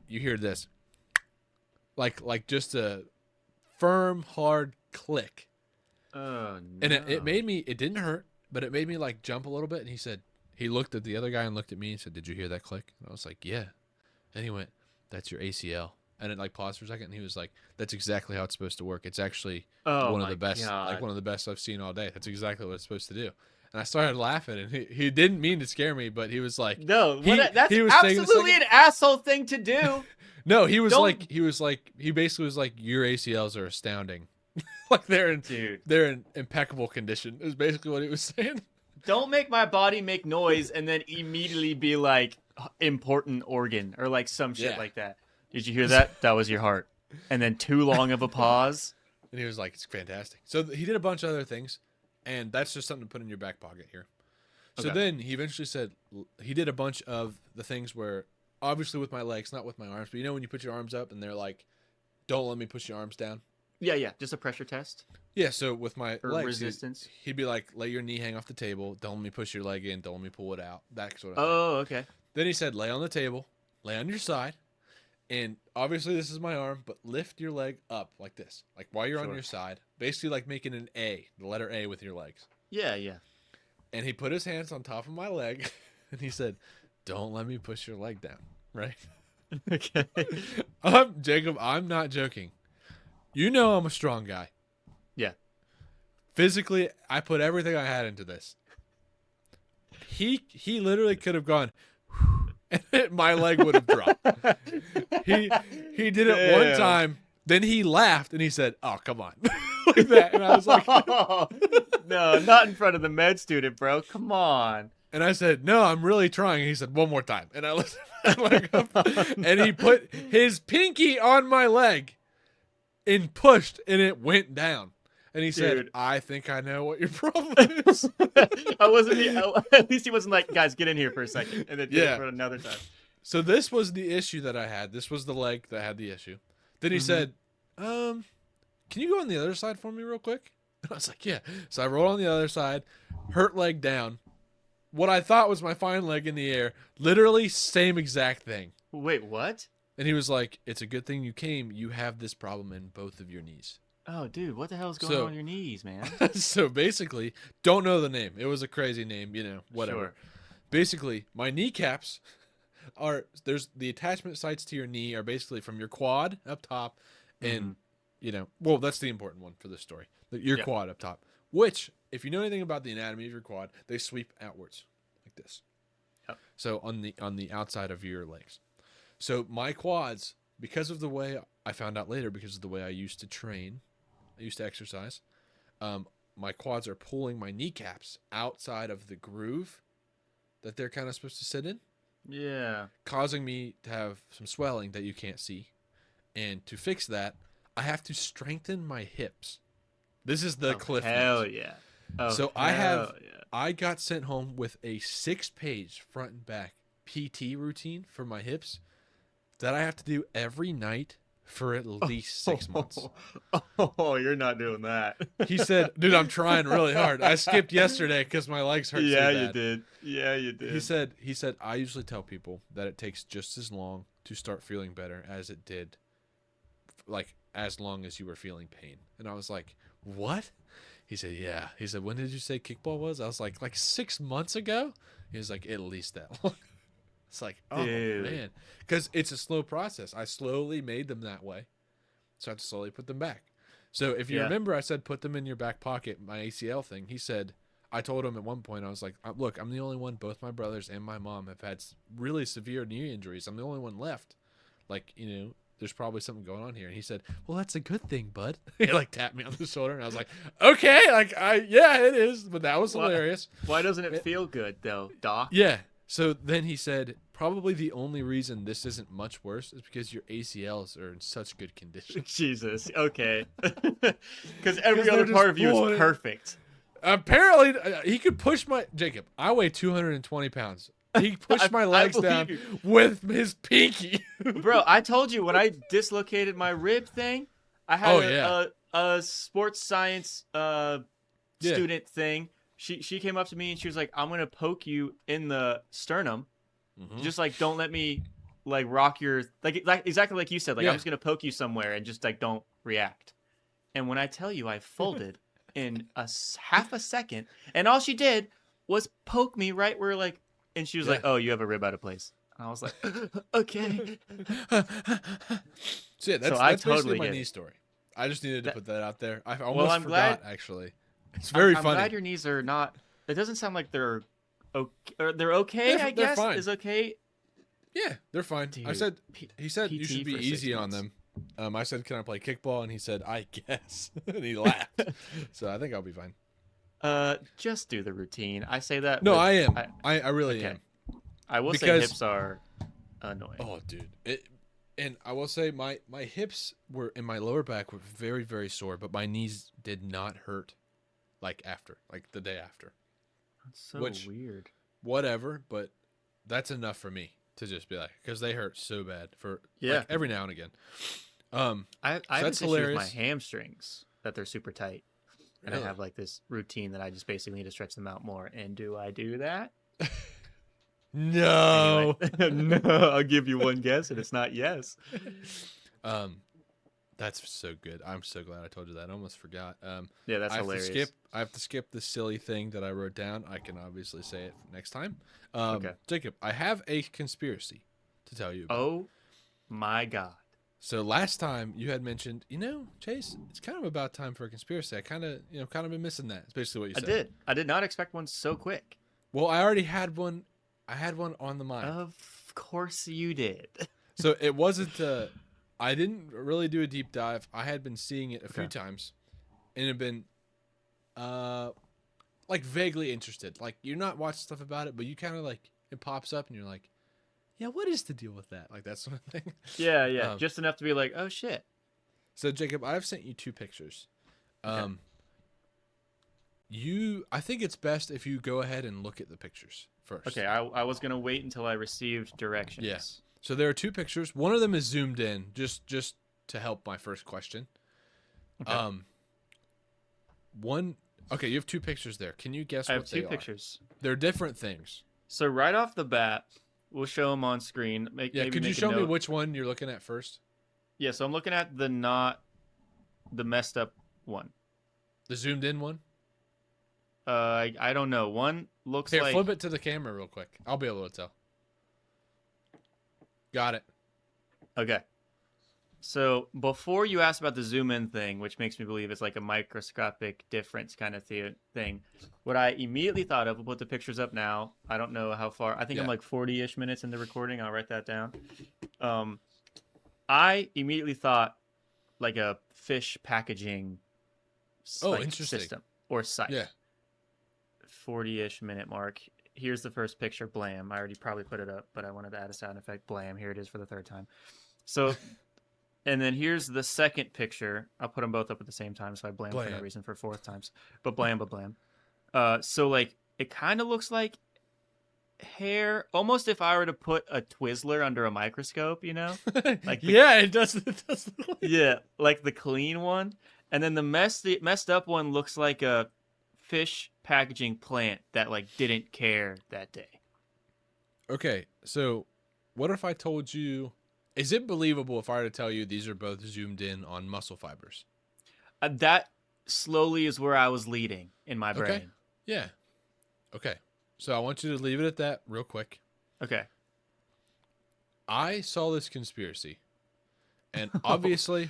you hear this like just a firm hard click. Oh no. And it made me, it didn't hurt, but it made me like jump a little bit. And he looked at the other guy and looked at me and said, "Did you hear that click?" And I was like, "Yeah." And he went, "That's your ACL." And it like paused for a second. And he was like, "That's exactly how it's supposed to work. It's actually one of the best, like one of the best I've seen all day. That's exactly what it's supposed to do." And I started laughing, and he didn't mean to scare me, but he was like, No, He that's was taking a absolutely second. an asshole thing to do. no, he was Don't- like, he basically was like, "Your ACLs are astounding." Like they're in impeccable condition is basically what he was saying. Don't make my body make noise and then immediately be like important organ or like some shit Yeah. like that. Did you hear that? That was your heart. And then too long of a pause. And he was like, "It's fantastic." So he did a bunch of other things, and that's just something to put in your back pocket here. So Okay. then he eventually said he did a bunch of the things where, obviously with my legs, not with my arms, but you know when you put your arms up and they're like don't let me push your arms down. Yeah, just a pressure test Yeah, so with my or legs, resistance. he'd be like, let your knee hang off the table. Don't let me push your leg in. Don't let me pull it out. That sort of thing. Oh, okay. Then he said, lay on the table, lay on your side. And obviously this is my arm, but lift your leg up like this. Like while you're on Sure. your side. Basically like making an A, the letter A with your legs. Yeah. And he put his hands on top of my leg and he said, don't let me push your leg down. Right? Okay. Jacob, I'm not joking. You know I'm a strong guy. Yeah. Physically, I put everything I had into this. He literally could have gone, and my leg would have dropped. He did it one Damn. time, then he laughed and he said, "Oh, come on," like that, and I was like, no, not in front of the med student, bro. Come on. and I said, "No, I'm really trying." And he said, "One more time," and I lifted my leg up, and he put his pinky on my leg, and pushed, and it went down. And he said, Dude. "I think I know what your problem is." At least he wasn't like, guys, get in here for a second, and then do Yeah. it for another time. So this was the issue that I had. This was the leg that had the issue. Then he Mhm. said, can you go on the other side for me real quick? And I was like, yeah. So I rolled on the other side, hurt leg down. What I thought was my fine leg in the air, literally same exact thing. Wait, what? And he was like, it's a good thing you came. You have this problem in both of your knees. Oh, dude, what the hell is going So- on your knees, man? So basically, don't know the name. It was a crazy name, whatever. Sure. Basically, my kneecaps there's the attachment sites to your knee are basically from your quad up top and well, that's the important one for this story. Your Yeah. quad up top, which if you know anything about the anatomy of your quad, they sweep outwards like this. Yep. So on the outside of your legs. So my quads, because of the way I found out later, because of the way I used to train, I used to exercise, my quads are pulling my kneecaps outside of the groove that they're kind of supposed to sit in, Yeah. causing me to have some swelling that you can't see. And to fix that, I have to strengthen my hips. This is the cliff Hell notes. yeah. Oh, So I have- hell yeah. I got sent home with a 6-page front and back PT routine for my hips that I have to do every night for at least 6 months. Oh, you're not doing that. He said, dude, I'm trying really hard. I skipped yesterday because my legs hurt Yeah, so you bad. did. Yeah, you did. He said, I usually tell people that it takes just as long to start feeling better as it did, like, as long as you were feeling pain. And I was like, what? He said, yeah. He said, when did you say kickball was? I was like 6 months ago? He was like, at least that long. It's like, oh, Dude. man. Because it's a slow process. I slowly made them that way. So I have to slowly put them back. So if you Yeah. remember, I said put them in your back pocket, my ACL thing. He said, I told him at one point, I was like, look, I'm the only one, both my brothers and my mom have had really severe knee injuries. I'm the only one left. Like, there's probably something going on here. And he said, well, that's a good thing, bud. He tapped me on the shoulder. And I was like, okay, yeah, it is. But that was What? hilarious. Why doesn't it feel good though, Doc? Yeah. So then he said, probably the only reason this isn't much worse is because your ACLs are in such good condition. Jesus. Okay. Because every they're other just part of you pulling is it. perfect. Apparently, he could push Jacob, I weigh 220 pounds. He pushed my legs believe down you. with his pinky. Bro, I told you when I dislocated my rib thing, I had Oh, yeah. a sports science Yeah. student thing. She came up to me and she was like, I'm gonna poke you in the sternum. Mhm. Just don't let me rock your like exactly like you said. Yeah. I'm just gonna poke you somewhere and just don't react. And when I tell you I folded in half a second, and all she did was poke me right where and she was like, Yeah. "Oh, you have a rib out of place." And I was like, "Okay." So yeah, that's I basically totally my get knee it. story. I just needed to That- put that out there. I almost I'm forgot, glad- actually. It's very I'm funny. glad your knees are not. It doesn't sound like they're okay. Or they're okay. They're I guess fine. is okay. Yeah, they're fine. I Dude, said P- he said you PT should be for 6 easy on months. them. I said, can I play kickball? And he said, I guess. And he laughed. So I think I'll be fine. Just do the routine. I say that. No, with- I am. I really okay. am. I will say because- hips are annoying. Oh, dude. And I will say my hips were in my lower back were very, very sore, but my knees did not hurt after, the day after. That's so which- weird. Whatever, but that's enough for me to just be because they hurt so bad for Yeah. every now and again. I So have that's this issue with my hilarious. hamstrings that they're super tight, and I Really? have like this routine that I just basically need to stretch them out more. And do I do that? Anyway, No. no, I'll give you one guess, and it's not yes. um, that's so good. I'm so glad I told you that. I almost forgot. Yeah, that's I have to hilarious. skip. I have to skip the silly thing that I wrote down. I can obviously say it next time. Okay. Jacob, I have a conspiracy to tell you about. Oh my god. So last time you had mentioned, Chase, it's kind of about time for a conspiracy. I kind of been missing that. It's basically what you I said. did. I did not expect one so quick. Well, I already had one. I had one on the mind. Of course you did. So it wasn't. I didn't really do a deep dive. I had been seeing it a few Okay. times, and had been, like vaguely interested. Like you're not watching stuff about it, but you kind of like it pops up, and you're like, yeah, what is the deal with that? Like that sort of thing. Yeah, Um, just enough to be like, oh shit. so Jacob, I've sent you two pictures. Okay. I think it's best if you go ahead and look at the pictures first. Okay, I was gonna wait until I received directions. Yeah. So there are two pictures. One of them is zoomed in, just to help my first question. Okay. One. Okay, you have two pictures there. Can you guess I have what they two are? pictures. They're different things. So right off the bat, we'll show them on screen. Yeah. Maybe Could you make a show me note. which one you're looking at first? Yeah, so I'm looking at the messed up one. The zoomed in one. I don't know. One looks Here, like flip it to the camera real quick. I'll be able to tell. Got it. okay. So before you asked about the zoom in thing, which makes me believe it's like a microscopic difference kind of thing, what I immediately thought of, we'll put the pictures up now. I don't know how far. I think I'm Yeah. like 40-ish minutes into recording. I'll write that down. I immediately thought like a fish packaging Interesting. system or site. Yeah. 40-ish minute mark. Here's the first picture, blam. I already probably put it up, but I wanted to add a sound effect, blam. Here it is for the third time. So, and then here's the second picture. I'll put them both up at the same time, so I blam for no Blam. reason for fourth times. But blam. So like it kind of looks like hair, almost if I were to put a Twizzler under a microscope, Like the- yeah, it does. It does look like... Yeah, like the clean one, and then the messed up one looks like a fish packaging plant that like didn't care that day. Okay, so what if I told you? Is it believable if I were to tell you these are both zoomed in on muscle fibers? That slowly is where I was leading in my Okay. brain. Yeah. Okay. So I want you to leave it at that real quick. Okay. I saw this conspiracy. And obviously,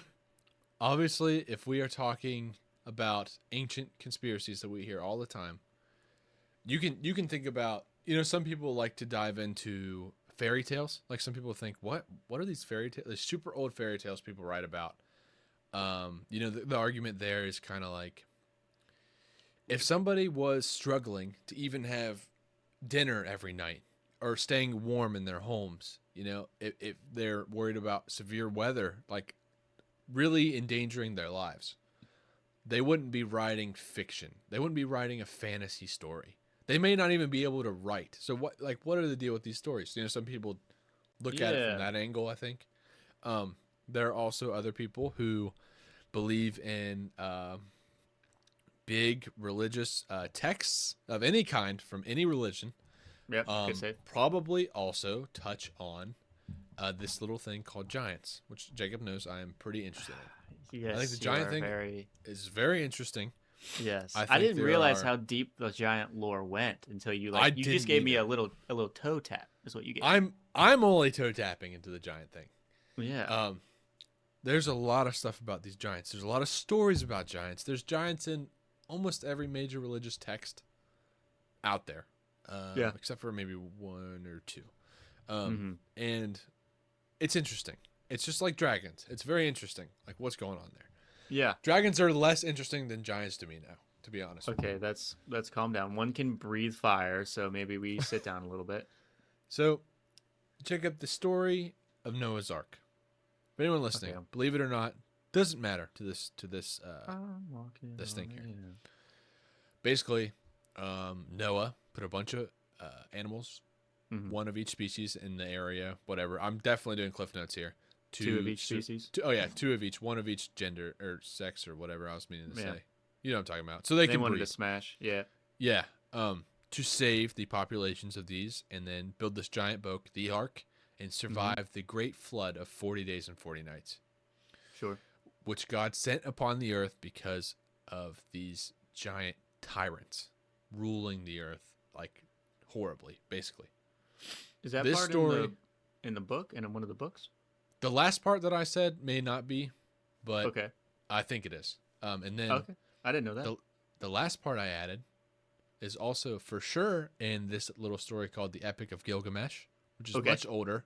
if we are talking about ancient conspiracies that we hear all the time, you can think about, some people like to dive into fairy tales. Like some people think, what are these fairy tales? These super old fairy tales people write about. The argument there is kind of like, if somebody was struggling to even have dinner every night or staying warm in their homes, if they're worried about severe weather, like really endangering their lives, they wouldn't be writing fiction. They wouldn't be writing a fantasy story. They may not even be able to write. So what are the deal with these stories? Some people look at it from that angle, I think. There are also other people who believe in big religious texts of any kind from any religion. Yep. Good save. Probably also touch on this little thing called giants, which Jacob knows I am pretty interested in. Yes. I think the giant thing is very interesting. Yes. I I think didn't there realize are- how deep the giant lore went until you I you just didn't gave me either. a little toe tap is what you gave. I'm only toe tapping into the giant thing. Yeah. There's a lot of stuff about these giants. There's a lot of stories about giants. There's giants in almost every major religious text out there. Yeah. Except for maybe one or two. Mhm. And it's interesting. It's just like dragons. It's very interesting, like what's going on there. Yeah. Dragons are less interesting than giants to me now, to be honest. Okay, let's calm down. One can breathe fire, so maybe we sit down a little bit. So, check out the story of Noah's Ark. If anyone listening, Okay. believe it or not, doesn't matter to this this thing here. Basically, Noah put a bunch of animals, Mhm. one of each species in the area, whatever. I'm definitely doing cliff notes here, Two of each su- species. two, oh yeah, two of each, one of each gender or sex or whatever I was meaning to Yeah. say. You know what I'm talking about. So they can wanted breed. to smash. Yeah. Yeah. To save the populations of these and then build this giant boat, the Ark, and survive the great flood of 40 days and 40 nights, Sure. which God sent upon the earth because of these giant tyrants ruling the earth like horribly, basically. Is that This part story, in the book and in one of the books? the last part that I said may not be, but Okay. I think it is. And then Okay. I didn't know that. the last part I added is also for sure in this little story called the Epic of Gilgamesh, which is Okay. much older,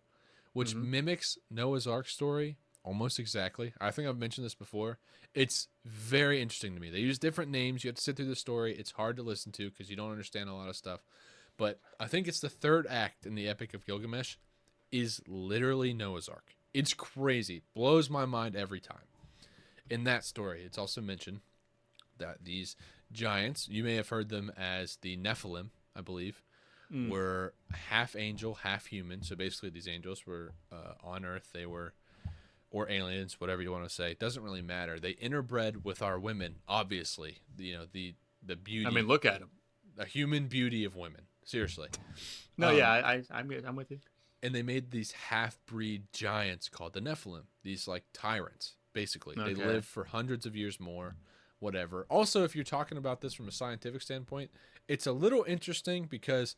which Mhm. mimics Noah's Ark story almost exactly. I think I've mentioned this before. It's very interesting to me. They use different names. You have to sit through the story. It's hard to listen to because you don't understand a lot of stuff. But I think it's the third act in the Epic of Gilgamesh is literally Noah's Ark. It's crazy. Blows my mind every time. In that story, it's also mentioned that these giants, you may have heard them as the Nephilim, I believe, were half angel, half human. So basically, these angels were on Earth. They were, or aliens, whatever you want to say. It doesn't really matter. They interbred with our women, obviously. The beauty. I mean, look at him. The human beauty of women. Seriously. No, yeah, I'm with you. And they made these half-breed giants called the Nephilim. These like tyrants, basically. They Okay. live for hundreds of years more, whatever. Also, if you're talking about this from a scientific standpoint, it's a little interesting because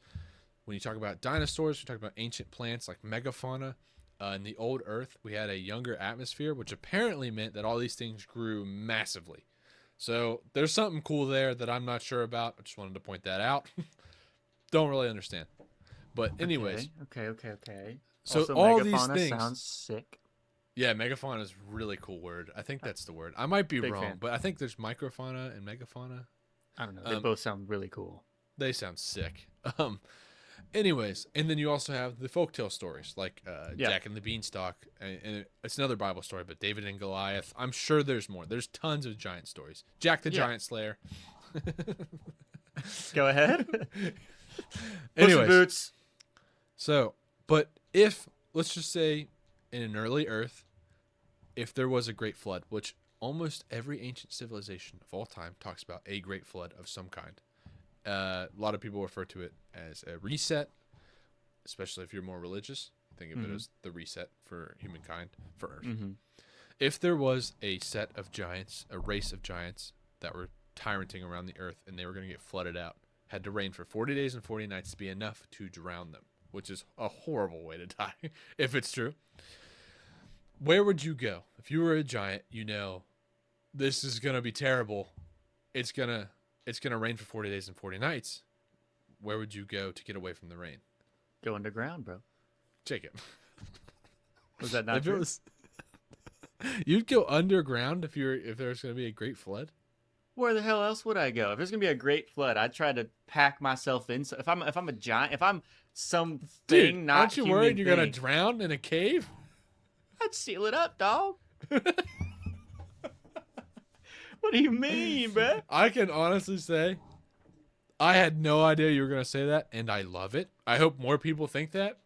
when you talk about dinosaurs, you talk about ancient plants like megafauna. In the old Earth, we had a younger atmosphere, which apparently meant that all these things grew massively. So there's something cool there that I'm not sure about. I just wanted to point that out. Don't really understand. But anyways, Okay. so Also, all these megafauna things. sounds sick. Yeah, megafauna is a really cool word. I think that's the word. I might be Big wrong, fan. but I think there's microfauna and megafauna. I don't know. They both sound really cool. They sound sick. Anyways, and then you also have the folktale stories like Yeah. Jack and the Beanstalk, and it's another Bible story, but David and Goliath. I'm sure there's more. There's tons of giant stories. Jack the Yeah. Giant Slayer. Go ahead. Anyways, Boots. so, but if, let's just say, in an early Earth, if there was a great flood, which almost every ancient civilization of all time talks about a great flood of some kind. A lot of people refer to it as a reset, especially if you're more religious. Think of it as the reset for humankind, for Earth. If there was a set of giants, a race of giants that were tyranting around the Earth and they were going to get flooded out, had to rain for 40 days and 40 nights to be enough to drown them, which is a horrible way to die, if it's true. Where would you go? If you were a giant, you know, this is going to be terrible. It's going to rain for 40 days and 40 nights. Where would you go to get away from the rain? Go underground, bro. Jacob. Was that not If it true? was, you'd go underground if there's going to be a great flood. Where the hell else would I go? If there's gonna be a great flood, I'd try to pack myself in. So if I'm a giant, if I'm something Dude, not aren't you human worried you're going thing, to drown in a cave? I'd seal it up, dog. What do you mean, bro? I can honestly say I had no idea you were going to say that, and I love it. I hope more people think that.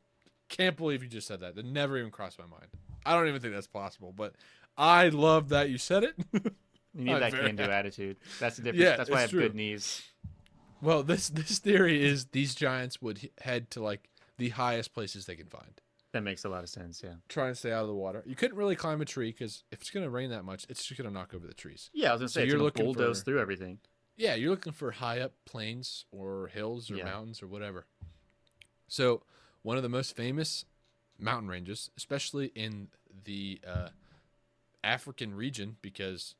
Can't believe you just said that. That never even crossed my mind. I don't even think that's possible, but I love that you said it. You need I'm that very can-do happy. attitude. That's the difference. Yeah, That's why I it's have true. good knees. Well, this theory is these giants would head to like the highest places they can find. That makes a lot of sense. Yeah. Try and stay out of the water. You couldn't really climb a tree because if it's going to rain that much, it's just going to knock over the trees. Yeah, I was gonna So say it's you're gonna looking bulldoze for- through everything. Yeah, you're looking for high up plains or hills or Yeah. mountains or whatever. So, one of the most famous mountain ranges, especially in the African region, because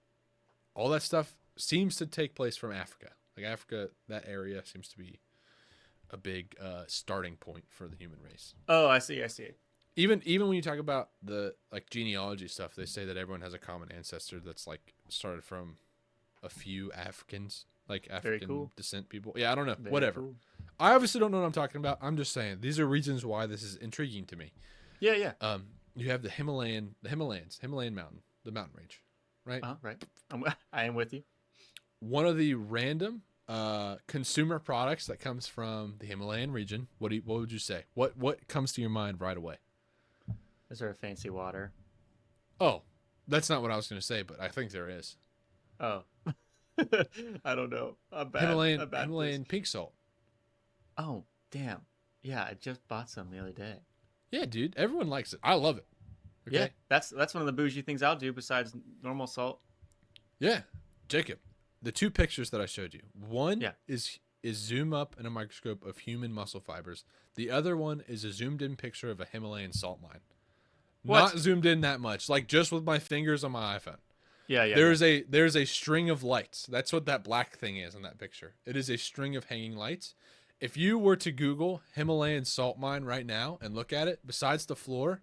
all that stuff seems to take place from Africa. Like Africa, that area seems to be a big starting point for the human race. Oh, I see. Even when you talk about the like genealogy stuff, they say that everyone has a common ancestor that's like started from a few Africans, like African cool. descent people. Yeah, I don't know. Very Whatever. cool. I obviously don't know what I'm talking about. I'm just saying these are reasons why this is intriguing to me. Yeah. You have the Himalayan mountain, the mountain range, right? Right. I am with you. One of the random consumer products that comes from the Himalayan region. What would you say? What comes to your mind right away? Is there a fancy water? Oh, that's not what I was going to say, but I think there is. Oh, I don't know. I'm bad. Himalayan I'm bad at this. Himalayan pink salt. Oh, damn. Yeah, I just bought some the other day. Yeah, dude. Everyone likes it. I love it. Yeah, Okay. that's one of the bougie things I'll do besides normal salt. Yeah. Jacob, the two pictures that I showed you. One Yeah. is zoom up in a microscope of human muscle fibers. The other one is a zoomed in picture of a Himalayan salt mine. What? Not zoomed in that much, like just with my fingers on my iPhone. Yeah, yeah. There's a string of lights. That's what that black thing is in that picture. It is a string of hanging lights. If you were to Google Himalayan salt mine right now and look at it, besides the floor,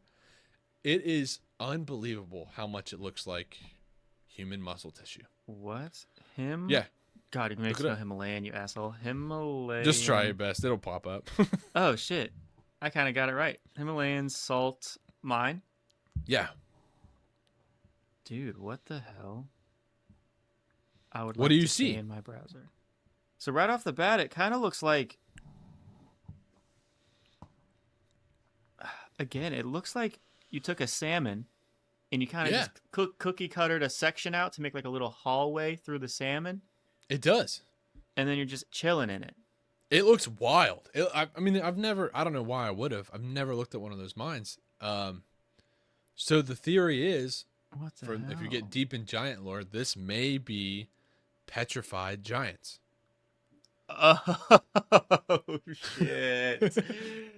it is unbelievable how much it looks like human muscle tissue. What? Him? Yeah, God, you makes look it no up. Himalayan, you asshole. Himalayan. Just try your best. It'll pop up. Oh shit! I kind of got it right. Himalayan salt mine. Yeah. Dude, what the hell? I would. What like do you to stay see? in my browser? So right off the bat, it kind of looks like. Again, it looks like you took a salmon, and you kind of Yeah. just cookie cuttered a section out to make like a little hallway through the salmon, It does. and then you're just chilling in it. It looks wild. I mean, I don't know why I would have. I've never looked at one of those mines. So the theory is, What the if you hell? get deep in giant lore, this may be petrified giants. Oh shit!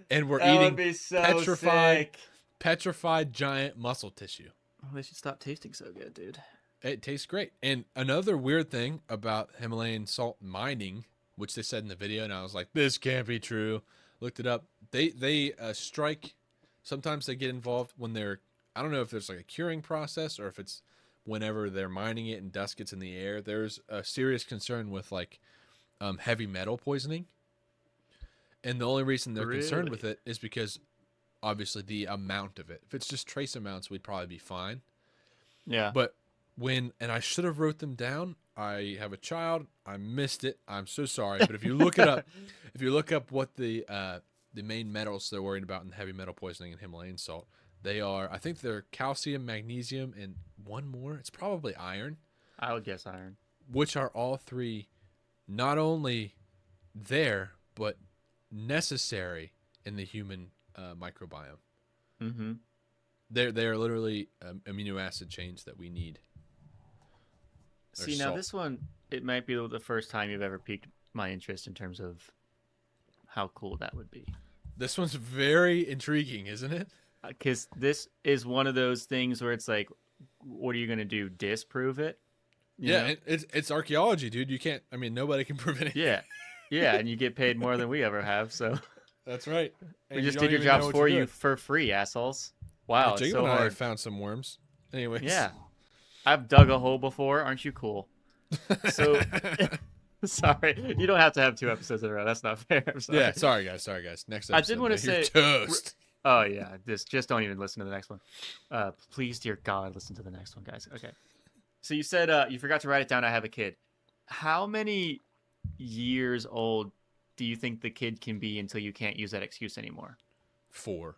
And we're That would eating be so petrified- sick. petrified giant muscle tissue. Oh, they should stop tasting so good, dude. It tastes great. And another weird thing about Himalayan salt mining, which they said in the video, and I was like, this can't be true. Looked it up. They strike. Sometimes they get involved when they're, I don't know if there's like a curing process or if it's whenever they're mining it and dust gets in the air. There's a serious concern with like heavy metal poisoning. And the only reason they're concerned with it is because obviously the amount of it. If it's just trace amounts, we'd probably be fine. Yeah. But and I should have wrote them down. I have a child. I missed it. I'm so sorry. But if you look it up, if you look up what the main metals they're worried about in heavy metal poisoning in Himalayan salt, they are, I think they're calcium, magnesium, and one more. It's probably iron, I would guess iron. which are all three not only there, but necessary in the human microbiome. Mm-hmm. They're literally amino acid chains that we need. Or See, now salt. this one, it might be the first time you've ever piqued my interest in terms of how cool that would be. This one's very intriguing, isn't it? Because this is one of those things where it's like, what are you going to do? Disprove it? You know? It's archaeology, dude. You can't. I mean, nobody can prove anything. Yeah. Yeah, and you get paid more than we ever have, so That's right. we just did your jobs for you for free, assholes. Wow, it's Jacob so and I hard. found some worms. Anyways. Yeah. I've dug a hole before. Aren't you cool? So, sorry. You don't have to have 2 episodes in a row. That's not fair. I'm sorry. Yeah. Sorry, guys. Next episode. I did wanna you're say- toast. Oh, yeah. Just don't even listen to the next one. Please, dear God, listen to the next one, guys. Okay. So you said you forgot to write it down. I have a kid. How many years old do you think the kid can be until you can't use that excuse anymore? 4.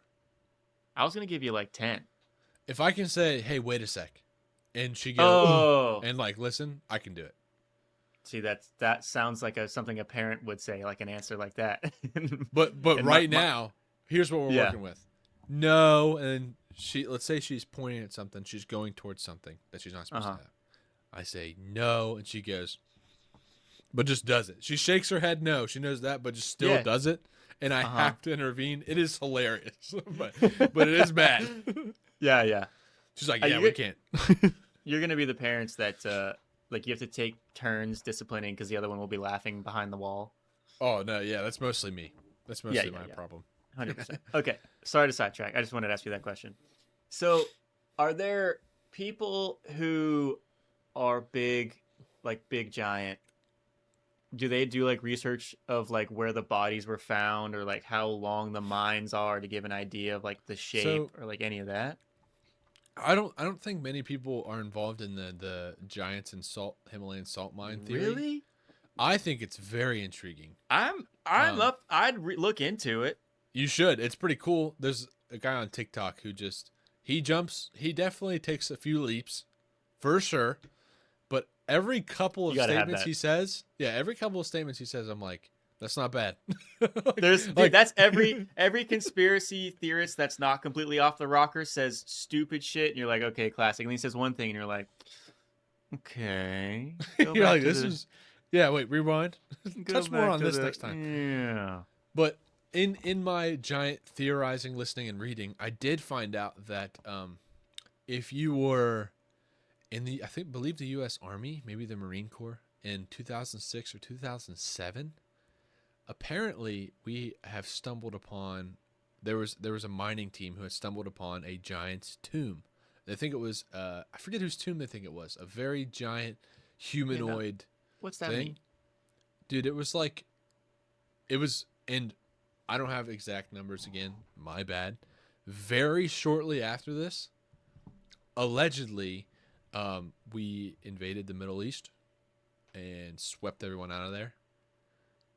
I was going to give you like 10. If I can say, "Hey, wait a sec," and she goes, Oh. and like, listen, I can do it. See, that sounds like something a parent would say, like an answer like that. But And right my- now, here's what we're Yeah. working with. No, and let's say she's pointing at something, she's going towards something that she's not supposed Uh-huh. to have. I say no, and she goes, but just does it. She shakes her head no. She knows that, but just still Yeah. does it. And I Uh-huh. have to intervene. It is hilarious, but it is bad. Yeah, yeah. She's like, Are yeah, you we get- can't. You're going to be the parents that, like, you have to take turns disciplining because the other one will be laughing behind the wall. Oh no, yeah, that's mostly me. That's Yeah, mostly yeah, my yeah. problem. 100%. Okay. Sorry to sidetrack. I just wanted to ask you that question. So, are there people who are big giant? Do they do like research of like where the bodies were found or like how long the mines are to give an idea of like the shape or like any of that? I don't think many people are involved in the giants and Himalayan salt mine theory. Really? I think it's very intriguing. I'm up. I'd look into it. You should. It's pretty cool. There's a guy on TikTok who He jumps. He definitely takes a few leaps, for sure. But every couple You of gotta have statements that. he says, yeah, every couple of statements he says, I'm like, that's not bad. Dude, that's every conspiracy theorist that's not completely off the rocker says stupid shit, and you're like, okay, classic. And he says one thing, and you're like, okay, go you're back like, to this the, is, yeah. Wait, rewind. go Touch more back on to this the, next time. yeah. But in my giant theorizing, listening, and reading, I did find out that if you were in the, I think, believe the U.S. Army, maybe the Marine Corps in 2006 or 2007, apparently we have stumbled upon. There was a mining team who had stumbled upon a giant's tomb. They think it was I forget whose tomb they think it was. A very giant humanoid What's that thing. mean? Dude, it was like it was, and I don't have exact numbers again. My bad. Very shortly after this, allegedly, we invaded the Middle East and swept everyone out of there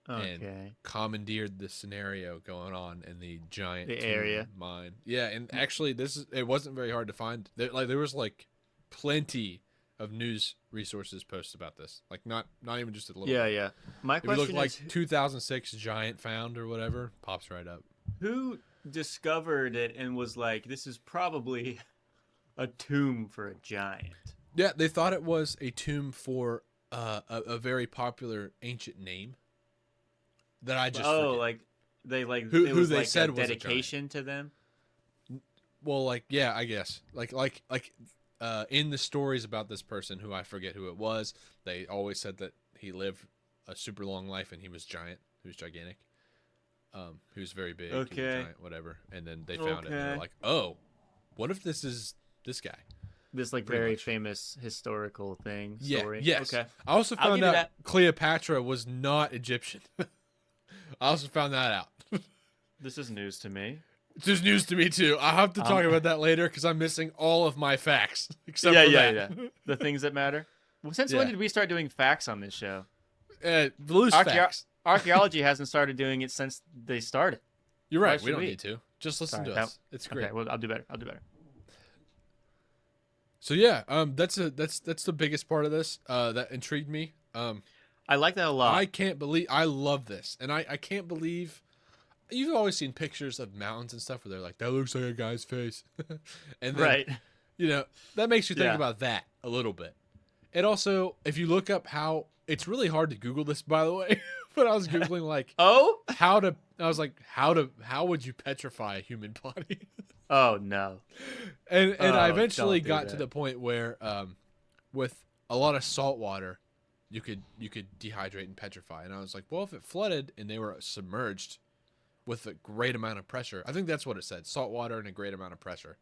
and Okay, commandeered the scenario going on in the giant the tomb area. mine. Yeah, and actually, it wasn't very hard to find. There was like plenty of news resources posts about this. Like not even just a little. Yeah, bit. yeah. My If you look question like is, 2006 giant found or whatever, pops right up. who discovered it and was like, this is probably a tomb for a giant? Yeah, they thought it was a tomb for a very popular ancient name that I just forget. Like they like Who- it who was they like said a was a giant. dedication to them. Well, like yeah, I guess like in the stories about this person who I forget who it was, they always said that he lived a super long life and he was giant. He was gigantic. He was very big. He was Okay. giant, whatever. And then they found it and they're Okay. like, oh, what if this is this guy? This like Pretty very much. famous historical thing. Yeah. Story. Yes. Okay. I also I'll found give you out that. Cleopatra was not Egyptian. I also found that out. This is news to me. It's just news to me too. I'll have to talk about that later because I'm missing all of my facts except for that. The things that matter. Well, since when Yeah. did we start doing facts on this show? Loose Archeo- facts. Archaeology hasn't started doing it since they started. You're why right. should We don't we? need to. Just listen Sorry, to us. It's great. Okay, well, I'll do better. I'll do better. So yeah, that's the biggest part of this that intrigued me. I like that a lot. I can't believe I love this, and I can't believe you've always seen pictures of mountains and stuff where they're like that looks like a guy's face, and then Right. you know that makes you think Yeah. about that a little bit. It also, if you look up how it's really hard to Google this, by the way, but I was googling like Oh? how would you petrify a human body? Oh no. And I Oh, eventually don't do got to that. the point where with a lot of salt water you could dehydrate and petrify, and I was like, well, if it flooded and they were submerged with a great amount of pressure, I think that's what it said, salt water and a great amount of pressure,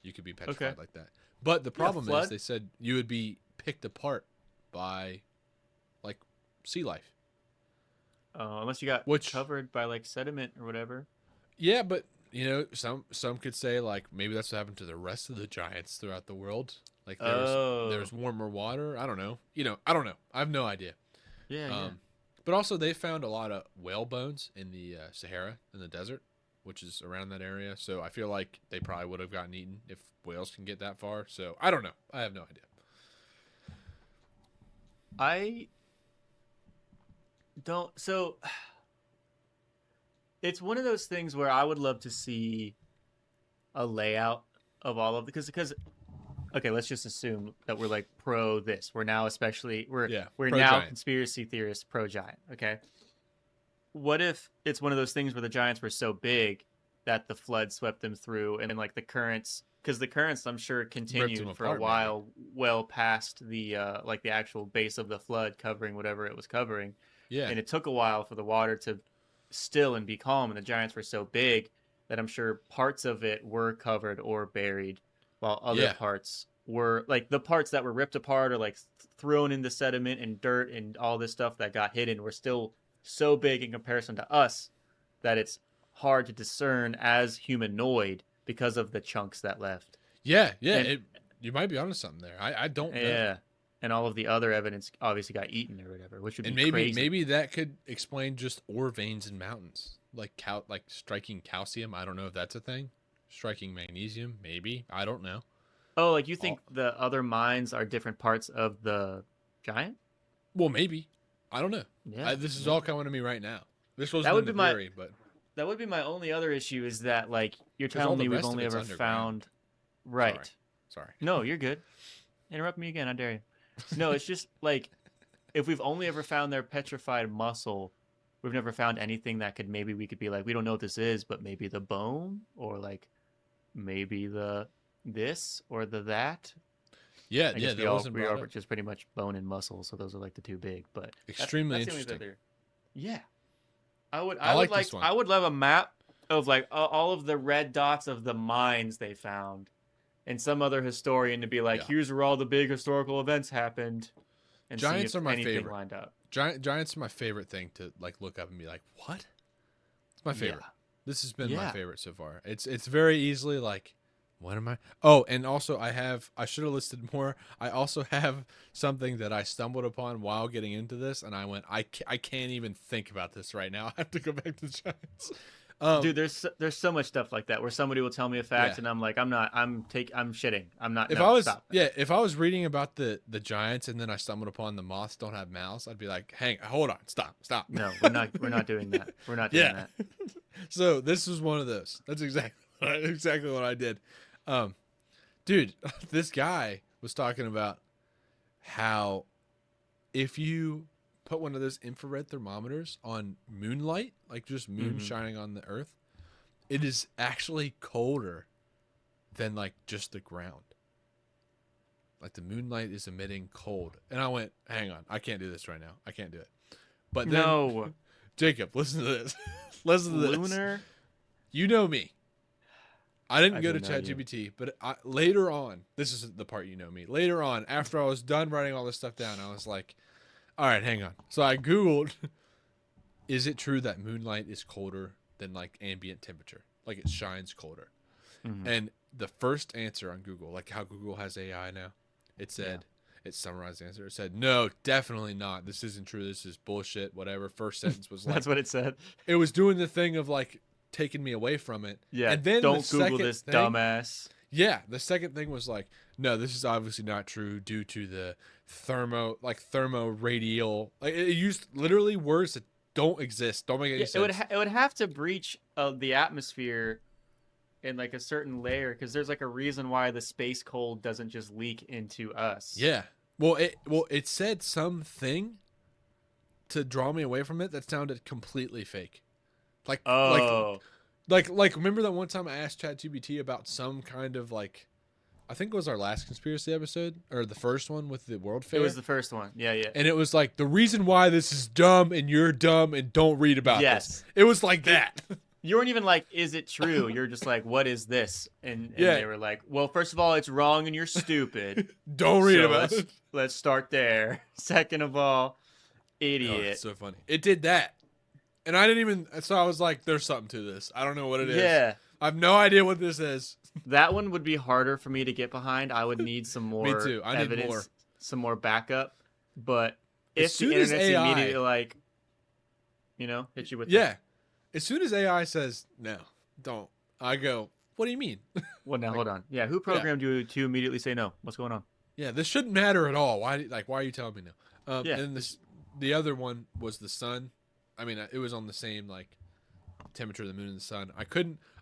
you could be petrified like that. But the problem is flood? they said you would be picked apart by like sea life. Unless you got Which- covered by like sediment or whatever. Yeah, but you know, some could say like maybe that's what happened to the rest of the giants throughout the world. Like there's warmer water. I don't know. I don't know. I have no idea. Yeah. But also they found a lot of whale bones in the Sahara in the desert, which is around that area. So I feel like they probably would have gotten eaten if whales can get that far. So I don't know. I have no idea. I don't. So it's one of those things where I would love to see a layout of all of because okay, let's just assume that we're like pro this. We're now we're pro now giant. conspiracy theorists pro giant. Okay. What if it's one of those things where the giants were so big that the flood swept them through, and then like the currents, because the currents I'm sure continued them for apart, a while, well past the like the actual base of the flood, covering whatever it was covering, Yeah. and it took a while for the water to still and be calm, and the giants were so big that I'm sure parts of it were covered or buried, while other Yeah. parts were like the parts that were ripped apart or like thrown into sediment and dirt and all this stuff that got hidden were still so big in comparison to us that it's hard to discern as humanoid because of the chunks that left. Yeah. And- You might be onto something there. I don't know. Yeah. And all of the other evidence obviously got eaten or whatever, which would And be crazy. maybe that could explain just ore veins in mountains, like striking calcium. I don't know if that's a thing. striking magnesium, maybe. I don't know. Oh, like you All, think the other mines are different parts of the giant? well, maybe. I don't know. Yeah, This is yeah. all coming to me right now. This That wasn't in would the be my theory, but that would be my only other issue is that like you're because all telling the me we've rest of only it's ever underground. found Sorry. right. Sorry. No, you're good. Interrupt me again, I dare you. No, it's just like if we've only ever found their petrified muscle, we've never found anything that could maybe we could be like, we don't know what this is, but maybe the bone or like maybe the this or the that. Yeah, I yeah, guess that wasn't we brought are up. just pretty much bone and muscle, so those are like the two big. But Extremely that's the only interesting. other. Yeah, I would I like this one. I would love a map of like all of the red dots of the mines they found, and some other historian to be like, Yeah. here's where all the big historical events happened, and Giants see if are my anything favorite. lined up. Giants are my favorite thing to like look up and be like, what? It's my favorite. Yeah. This has been my Yeah. favorite so far. It's very easily like, what am I? Oh, and also I should have listed more. I also have something that I stumbled upon while getting into this, and I went, I can't even think about this right now. I have to go back to Giants. Dude, there's so much stuff like that where somebody will tell me a fact Yeah. and I'm like, I'm shitting. I'm not. If No, I was stop. if I was reading about the Giants and then I stumbled upon the moths don't have mouths, I'd be like, hold on, stop. No, we're not doing that. We're not doing Yeah. that. So this was one of those. That's exactly what I did. Dude, this guy was talking about how if you put one of those infrared thermometers on moonlight, like just moon Mhm. shining on the earth, it is actually colder than like just the ground. Like the moonlight is emitting cold. And I went, hang on, I can't do this right now. I can't do it. But then No, Jacob, listen to this. Listen to this. lunar. You know me. I didn't I go do to know you. ChatGPT, but later on, this is the part you know me. Later on, after I was done writing all this stuff down, I was like, all right, hang on. So I Googled, is it true that moonlight is colder than like ambient temperature? Like it shines colder. Mhm. And the first answer on Google, like how Google has AI now, it said, it summarized the answer. It said, no, definitely not. This isn't true. This is bullshit. Whatever. First sentence was like, That's what it said. it was doing the thing of like taking me away from it. Yeah. And then don't the Google second this, thing, dumbass. Yeah, the second thing was like, no, this is obviously not true due to the thermoradial. Like it used literally words that don't exist, don't make any Yeah, sense. it would have to breach the atmosphere in like a certain layer because there's like a reason why the space cold doesn't just leak into us. Yeah. Well, it said something to draw me away from it that sounded completely fake. Like Oh. like remember that one time I asked ChatGPT about some kind of like, I think it was our last conspiracy episode or the first one with the World Fair. It was the first one. Yeah, yeah. And it was like the reason why this is dumb and you're dumb and don't read about Yes. this. It was like that. You weren't even like, is it true? You're just like, what is this? And Yeah. they were like, well, first of all, it's wrong and you're stupid. Don't read So about it. Let's start there. Second of all, Oh, idiot. it's so funny. It did that. And I didn't even, so I was like, there's something to this. I don't know what it is. Yeah. I have no idea what this is. That one would be harder for me to get behind. I would need some more too. I need evidence, more. some more backup. But As if the soon as internet's AI immediately like, hit you with Yeah. As soon as AI says, no, don't, I go, what do you mean? Well, now hold on. Yeah, who programmed you to immediately say no? What's going on? Yeah, this shouldn't matter at all. Why are you telling me no? Yeah. And the other one was the sun. I mean, it was on the same like temperature of the moon and the sun.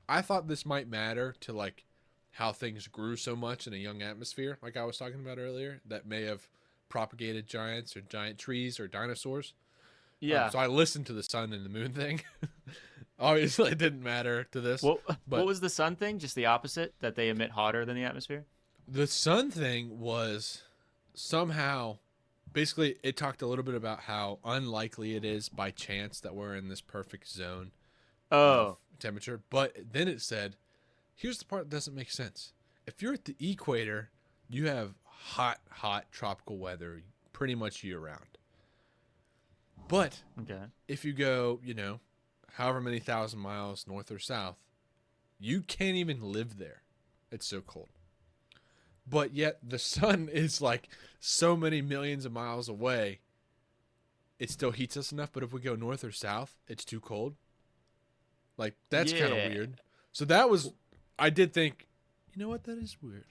I thought this might matter to like how things grew so much in a young atmosphere, like I was talking about earlier, that may have propagated giants or giant trees or dinosaurs. Yeah. So I listened to the sun and the moon thing. Obviously, it didn't matter to this. What but- was the sun thing? Just the opposite, that they emit hotter than the atmosphere? The sun thing was somehow, basically, it talked a little bit about how unlikely it is by chance that we're in this perfect zone Oh. of temperature. But then it said, here's the part that doesn't make sense. If you're at the equator, you have hot tropical weather pretty much year round. But Okay. if you go, however many thousand miles north or south, you can't even live there. It's so cold. But yet the sun is like so many millions of miles away. It still heats us enough, but if we go north or south, it's too cold. Like that's kind Yeah. of weird. So that was, I did think, you know what, that is weird.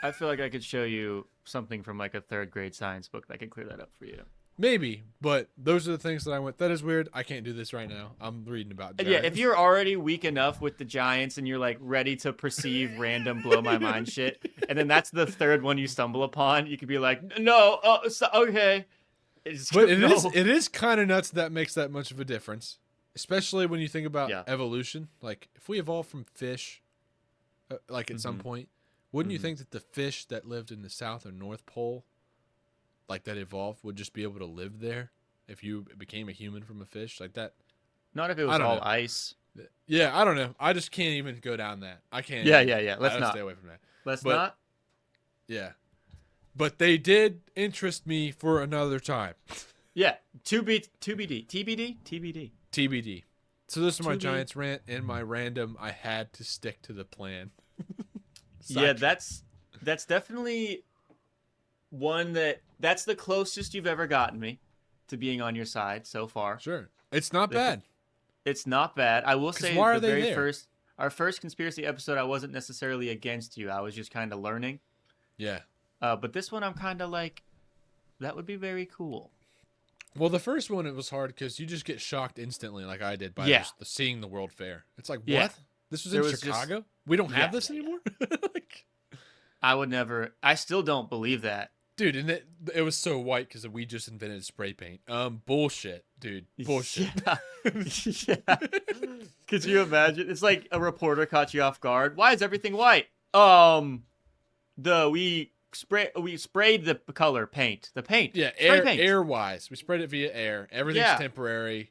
I feel like I could show you something from like a third grade science book that could clear that up for you. Maybe, but those are the things that I went, that is weird. I can't do this right now. I'm reading about giants. Yeah, if you're already weak enough with the Giants and you're like ready to perceive random blow my mind shit, and then that's the third one you stumble upon, you could be like, no, okay. But no. it is kind of nuts that makes that much of a difference, especially when you think about Yeah. evolution. Like if we evolved from fish, like at some point, wouldn't you think that the fish that lived in the South or North Pole, like that evolved, would just be able to live there if you became a human from a fish like that? Not if it was I don't all know. ice. Yeah, I don't know. I just can't even go down that. I can't. Yeah. Let's Let's not. stay away from that. Let's But- not. Yeah, but they did interest me for another time. Yeah. TBD. TBD. TBD. So this is my To be- Giants rant and my random. I had to stick to the plan. Yeah, that's definitely one that's the closest you've ever gotten me to being on your side so far. Sure. It's not The- bad. It's not bad. I will say why are the they very there? first our first conspiracy episode I wasn't necessarily against you. I was just kind of learning. Yeah. But this one I'm kind of like that would be very cool. Well, the first one, it was hard because you just get shocked instantly, like I did, by Yeah. just seeing the World Fair. It's like, Yeah. what? This was There in was just- Chicago? We don't have Yeah, this yeah, anymore? Like, I would never I still don't believe that. dude, and it was so white because we just invented spray paint. Bullshit, dude. Bullshit. Yeah. Yeah. Could you imagine? It's like a reporter caught you off guard. Why is everything white? We sprayed the color paint. The paint. Yeah, Spray paint. air wise. We spread it via air. Everything's Yeah. temporary. And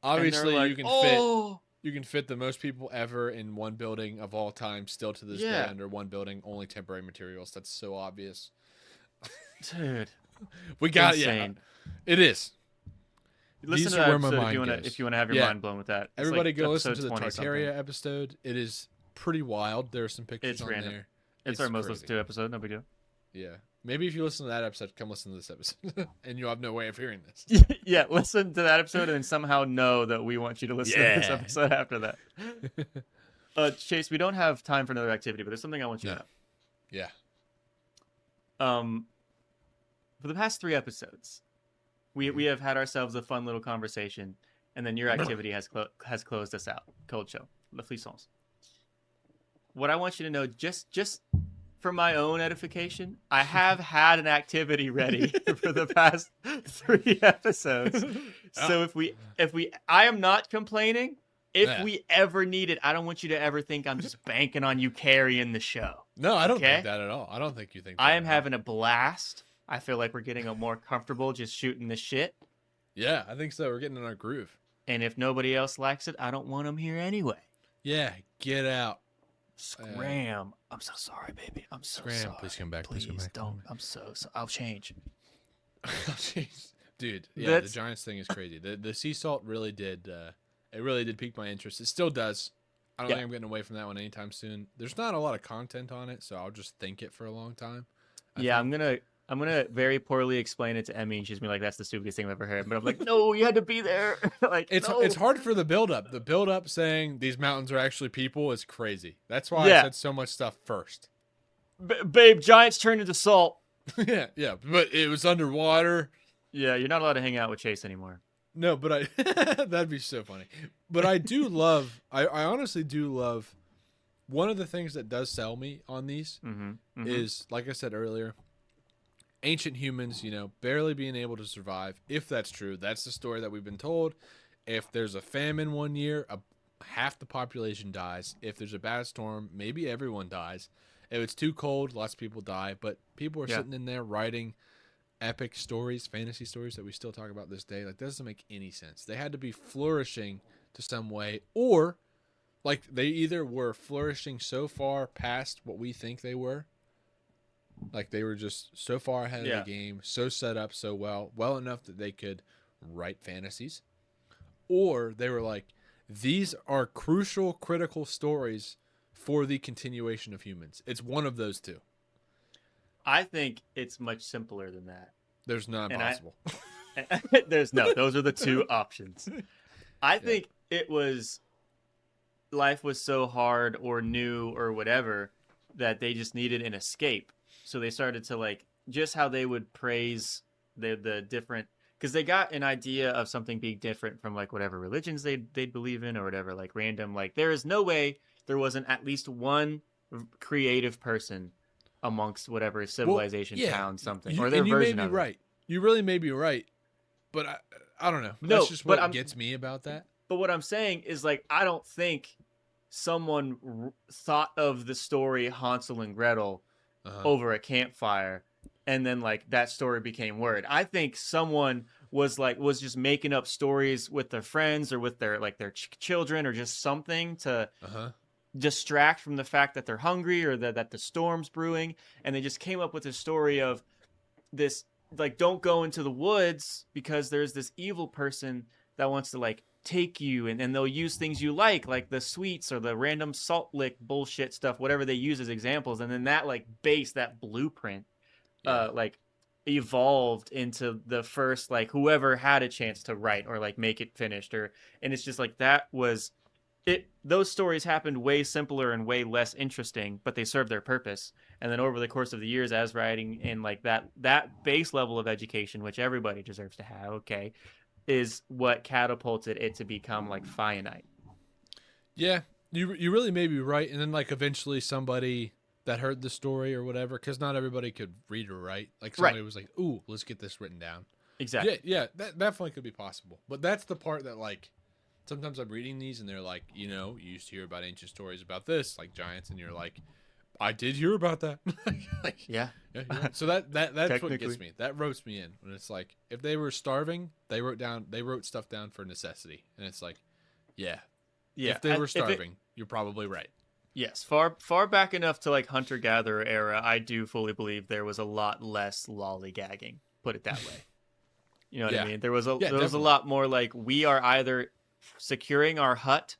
they're Obviously, like, you can oh, fit the most people ever in one building of all time, still to this day Yeah. under one building, only temporary materials. That's so obvious. dude, We got yeah. insane. It is. Listen These to are that where my episode mind if goes. you want to have your Yeah. mind blown with that. It's Everybody like go listen episode to the 20-something. Tartaria episode. It is pretty wild. There are some pictures It's on random. there. It's our most crazy. listened to episode. No big deal. Yeah. Maybe if you listen to that episode, come listen to this episode. And you'll have no way of hearing this. Yeah, listen to that episode and then somehow know that we want you to listen to this Yeah. episode after that. Chase, we don't have time for another activity, but there's something I want you to No. know. Yeah. For the past 3 episodes, we have had ourselves a fun little conversation, and then your activity has closed us out. Cold show, Le Flissons. What I want you to know, just for my own edification, I have had an activity ready for the past 3 episodes. So if we, I am not complaining. If Yeah. we ever need it, I don't want you to ever think I'm just banking on you carrying the show. No, I don't Okay. think that at all. I don't think you think that I am at all. having a blast. I feel like we're getting a more comfortable just shooting the shit. Yeah, I think so. We're getting in our groove. And if nobody else likes it, I don't want them here anyway. Yeah, get out. Scram. I'm so sorry, baby. I'm so Scram, sorry. please come back. Please come back. don't. I'm so. I'll change. Oh, jeez. Dude, yeah, the That's- Giants thing is crazy. The sea salt really did it really did pique my interest. It still does. I don't Yeah. think I'm getting away from that one anytime soon. There's not a lot of content on it, so I'll just think it for a long time. Yeah, I'm gonna very poorly explain it to Emmy, and she's gonna be like, "That's the stupidest thing I've ever heard." But I'm like, "No, you had to be there." Like, It's no. it's hard for the build up. The build up saying these mountains are actually people is crazy. That's why I Yeah. said so much stuff first. Babe, giants turned into salt. yeah, but it was underwater. Yeah, you're not allowed to hang out with Chase anymore. No, but I that'd be so funny. But I do love I honestly do love one of the things that does sell me on these Mm-hmm. is, like I said earlier, ancient humans, barely being able to survive. If that's true, that's the story that we've been told. If there's a famine one year, half the population dies. If there's a bad storm, maybe everyone dies. If it's too cold, lots of people die. But people are Yeah. sitting in there writing epic stories, fantasy stories that we still talk about this day. Like, that doesn't make any sense. They had to be flourishing to some way, or like they either were flourishing so far past what we think they were, like they were just so far ahead Yeah. of the game, so set up so well enough that they could write fantasies, or they were like, these are crucial, critical stories for the continuation of humans. It's one of those two. I think it's much simpler than that. There's not And possible. Those are the 2 options. I think it was life was so hard or new or whatever that they just needed an escape. So they started to like just how they would praise the different because they got an idea of something being different from like whatever religions they'd believe in or whatever like random like there is no way there wasn't at least one creative person amongst whatever Well, civilization yeah, found something you, or their and you may version be of it. right. You really may be right, but I don't know. No, That's just but what I'm gets me about that. but what I'm saying is like I don't think someone thought of the story Hansel and Gretel Uh-huh. over a campfire and then like that story became word. I think someone was just making up stories with their friends or with their like their children or just something to Uh-huh. distract from the fact that they're hungry or that the storm's brewing and they just came up with a story of this like don't go into the woods because there's this evil person that wants to like take you and they'll use things you like the sweets or the random salt lick bullshit stuff whatever they use as examples and then that like base that blueprint Yeah. like evolved into the first like whoever had a chance to write or like make it finished or and it's just like that was it those stories happened way simpler and way less interesting but they served their purpose and then over the course of the years as writing and like that base level of education which everybody deserves to have okay is what catapulted it to become like finite. Yeah, you really may be right, and then like eventually somebody that heard the story or whatever, because not everybody could read or write. Like somebody Right. was like, "Ooh, let's get this written down." Exactly. Yeah, that definitely could be possible. But that's the part that like sometimes I'm reading these and they're like, you know, you used to hear about ancient stories about this, like giants, and you're like, I did hear about that. Like, Yeah. yeah. So that's what Technically. gets me. That ropes me in when it's like if they were starving, they wrote stuff down for necessity, and it's like, yeah, Yeah. if they were If starving, you're probably right. yes, far back enough to like hunter gatherer era, I do fully believe there was a lot less lollygagging. Put it that way. You know what Yeah. I mean? There was a Yeah, there was a definitely. lot more like we are either securing our hut,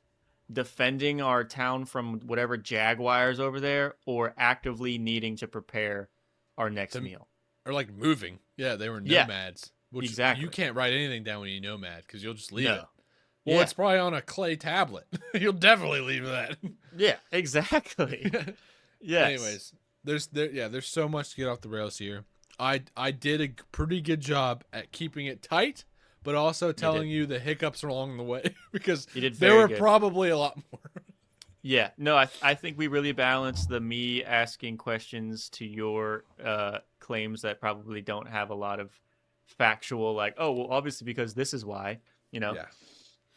defending our town from whatever jaguars over there, or actively needing to prepare our next Them- meal. Or like moving. Yeah, they were Yeah, nomads, which exactly. you can't write anything down when you nomad because you'll just leave it. No. Well, Yeah. it's probably on a clay tablet. You'll definitely leave that. Yeah, exactly. Yes. Anyways, there's so much to get off the rails here. I did a pretty good job at keeping it tight, but also telling you the hiccups along the way because You did there very were good. probably a lot more. Yeah, no, I think we really balanced the me asking questions to your claims that probably don't have a lot of factual, like, oh, well, obviously because this is why, you know. Yeah.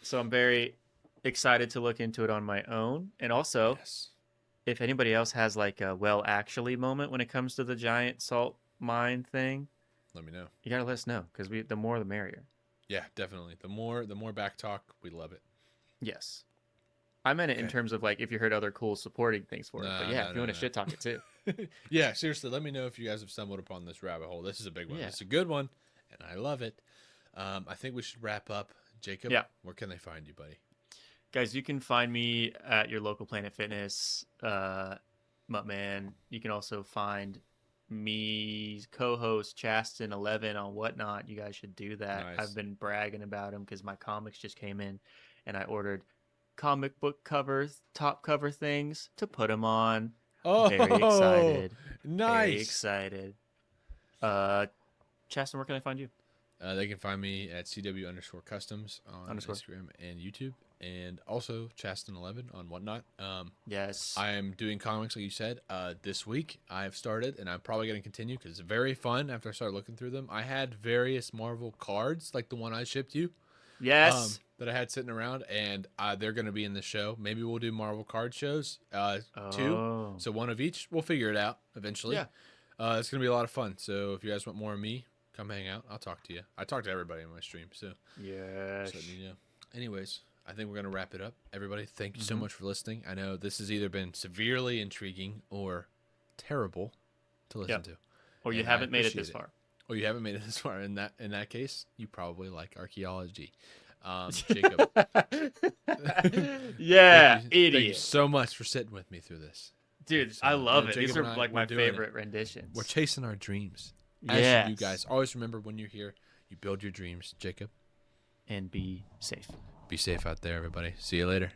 So I'm very excited to look into it on my own. And also, Yes. if anybody else has like a well, actually moment when it comes to the giant salt mine thing, Let me know. you gotta let us know because the more the merrier. Yeah, definitely. The more back talk, we love it. Yes. I meant it in Okay. terms of like if you heard other cool supporting things for it. But No, yeah, no, if you no, want to no. shit talk it too. Yeah, seriously, let me know if you guys have stumbled upon this rabbit hole. This is a big one. Yeah. It's a good one, and I love it. I think we should wrap up. Jacob, Yeah. where can they find you, buddy? Guys, you can find me at your local Planet Fitness, Muttman. You can also find me co-host Chasten11 on Whatnot. You guys should do that. Nice. I've been bragging about him because my comics just came in, and I ordered comic book covers, top cover things to put them on. Oh, Very excited. Very Nice. excited. Chasten, where can I find you? They can find me at CW_customs on Underscore. Instagram and YouTube, and also Chasten11 on Whatnot. Yes. I am doing comics, like you said. This week I've started, and I'm probably going to continue because it's very fun after I start looking through them. I had various Marvel cards, like the one I shipped you, yes. that I had sitting around, and they're going to be in the show. Maybe we'll do Marvel card shows, two. Oh. So one of each. We'll figure it out eventually. Yeah. It's going to be a lot of fun. So if you guys want more of me, come hang out. I'll talk to you. I talk to everybody in my stream, so Yes. just let me know. Anyways, I think we're going to wrap it up. Everybody, thank you so Mhm. much for listening. I know this has either been severely intriguing or terrible to listen Yep. to. Or you And I haven't made it appreciate this far. Or you haven't made it this far. In that case, you probably like archaeology. Jacob, Yeah, thank you idiot. so much for sitting with me through this. Dude, So, I love yeah, it. Jacob These are and I, like we're my doing it. favorite renditions. We're chasing our dreams. As Yes. you do, guys. Always remember when you're here, you build your dreams. Jacob, And be safe. be safe out there, everybody. See you later.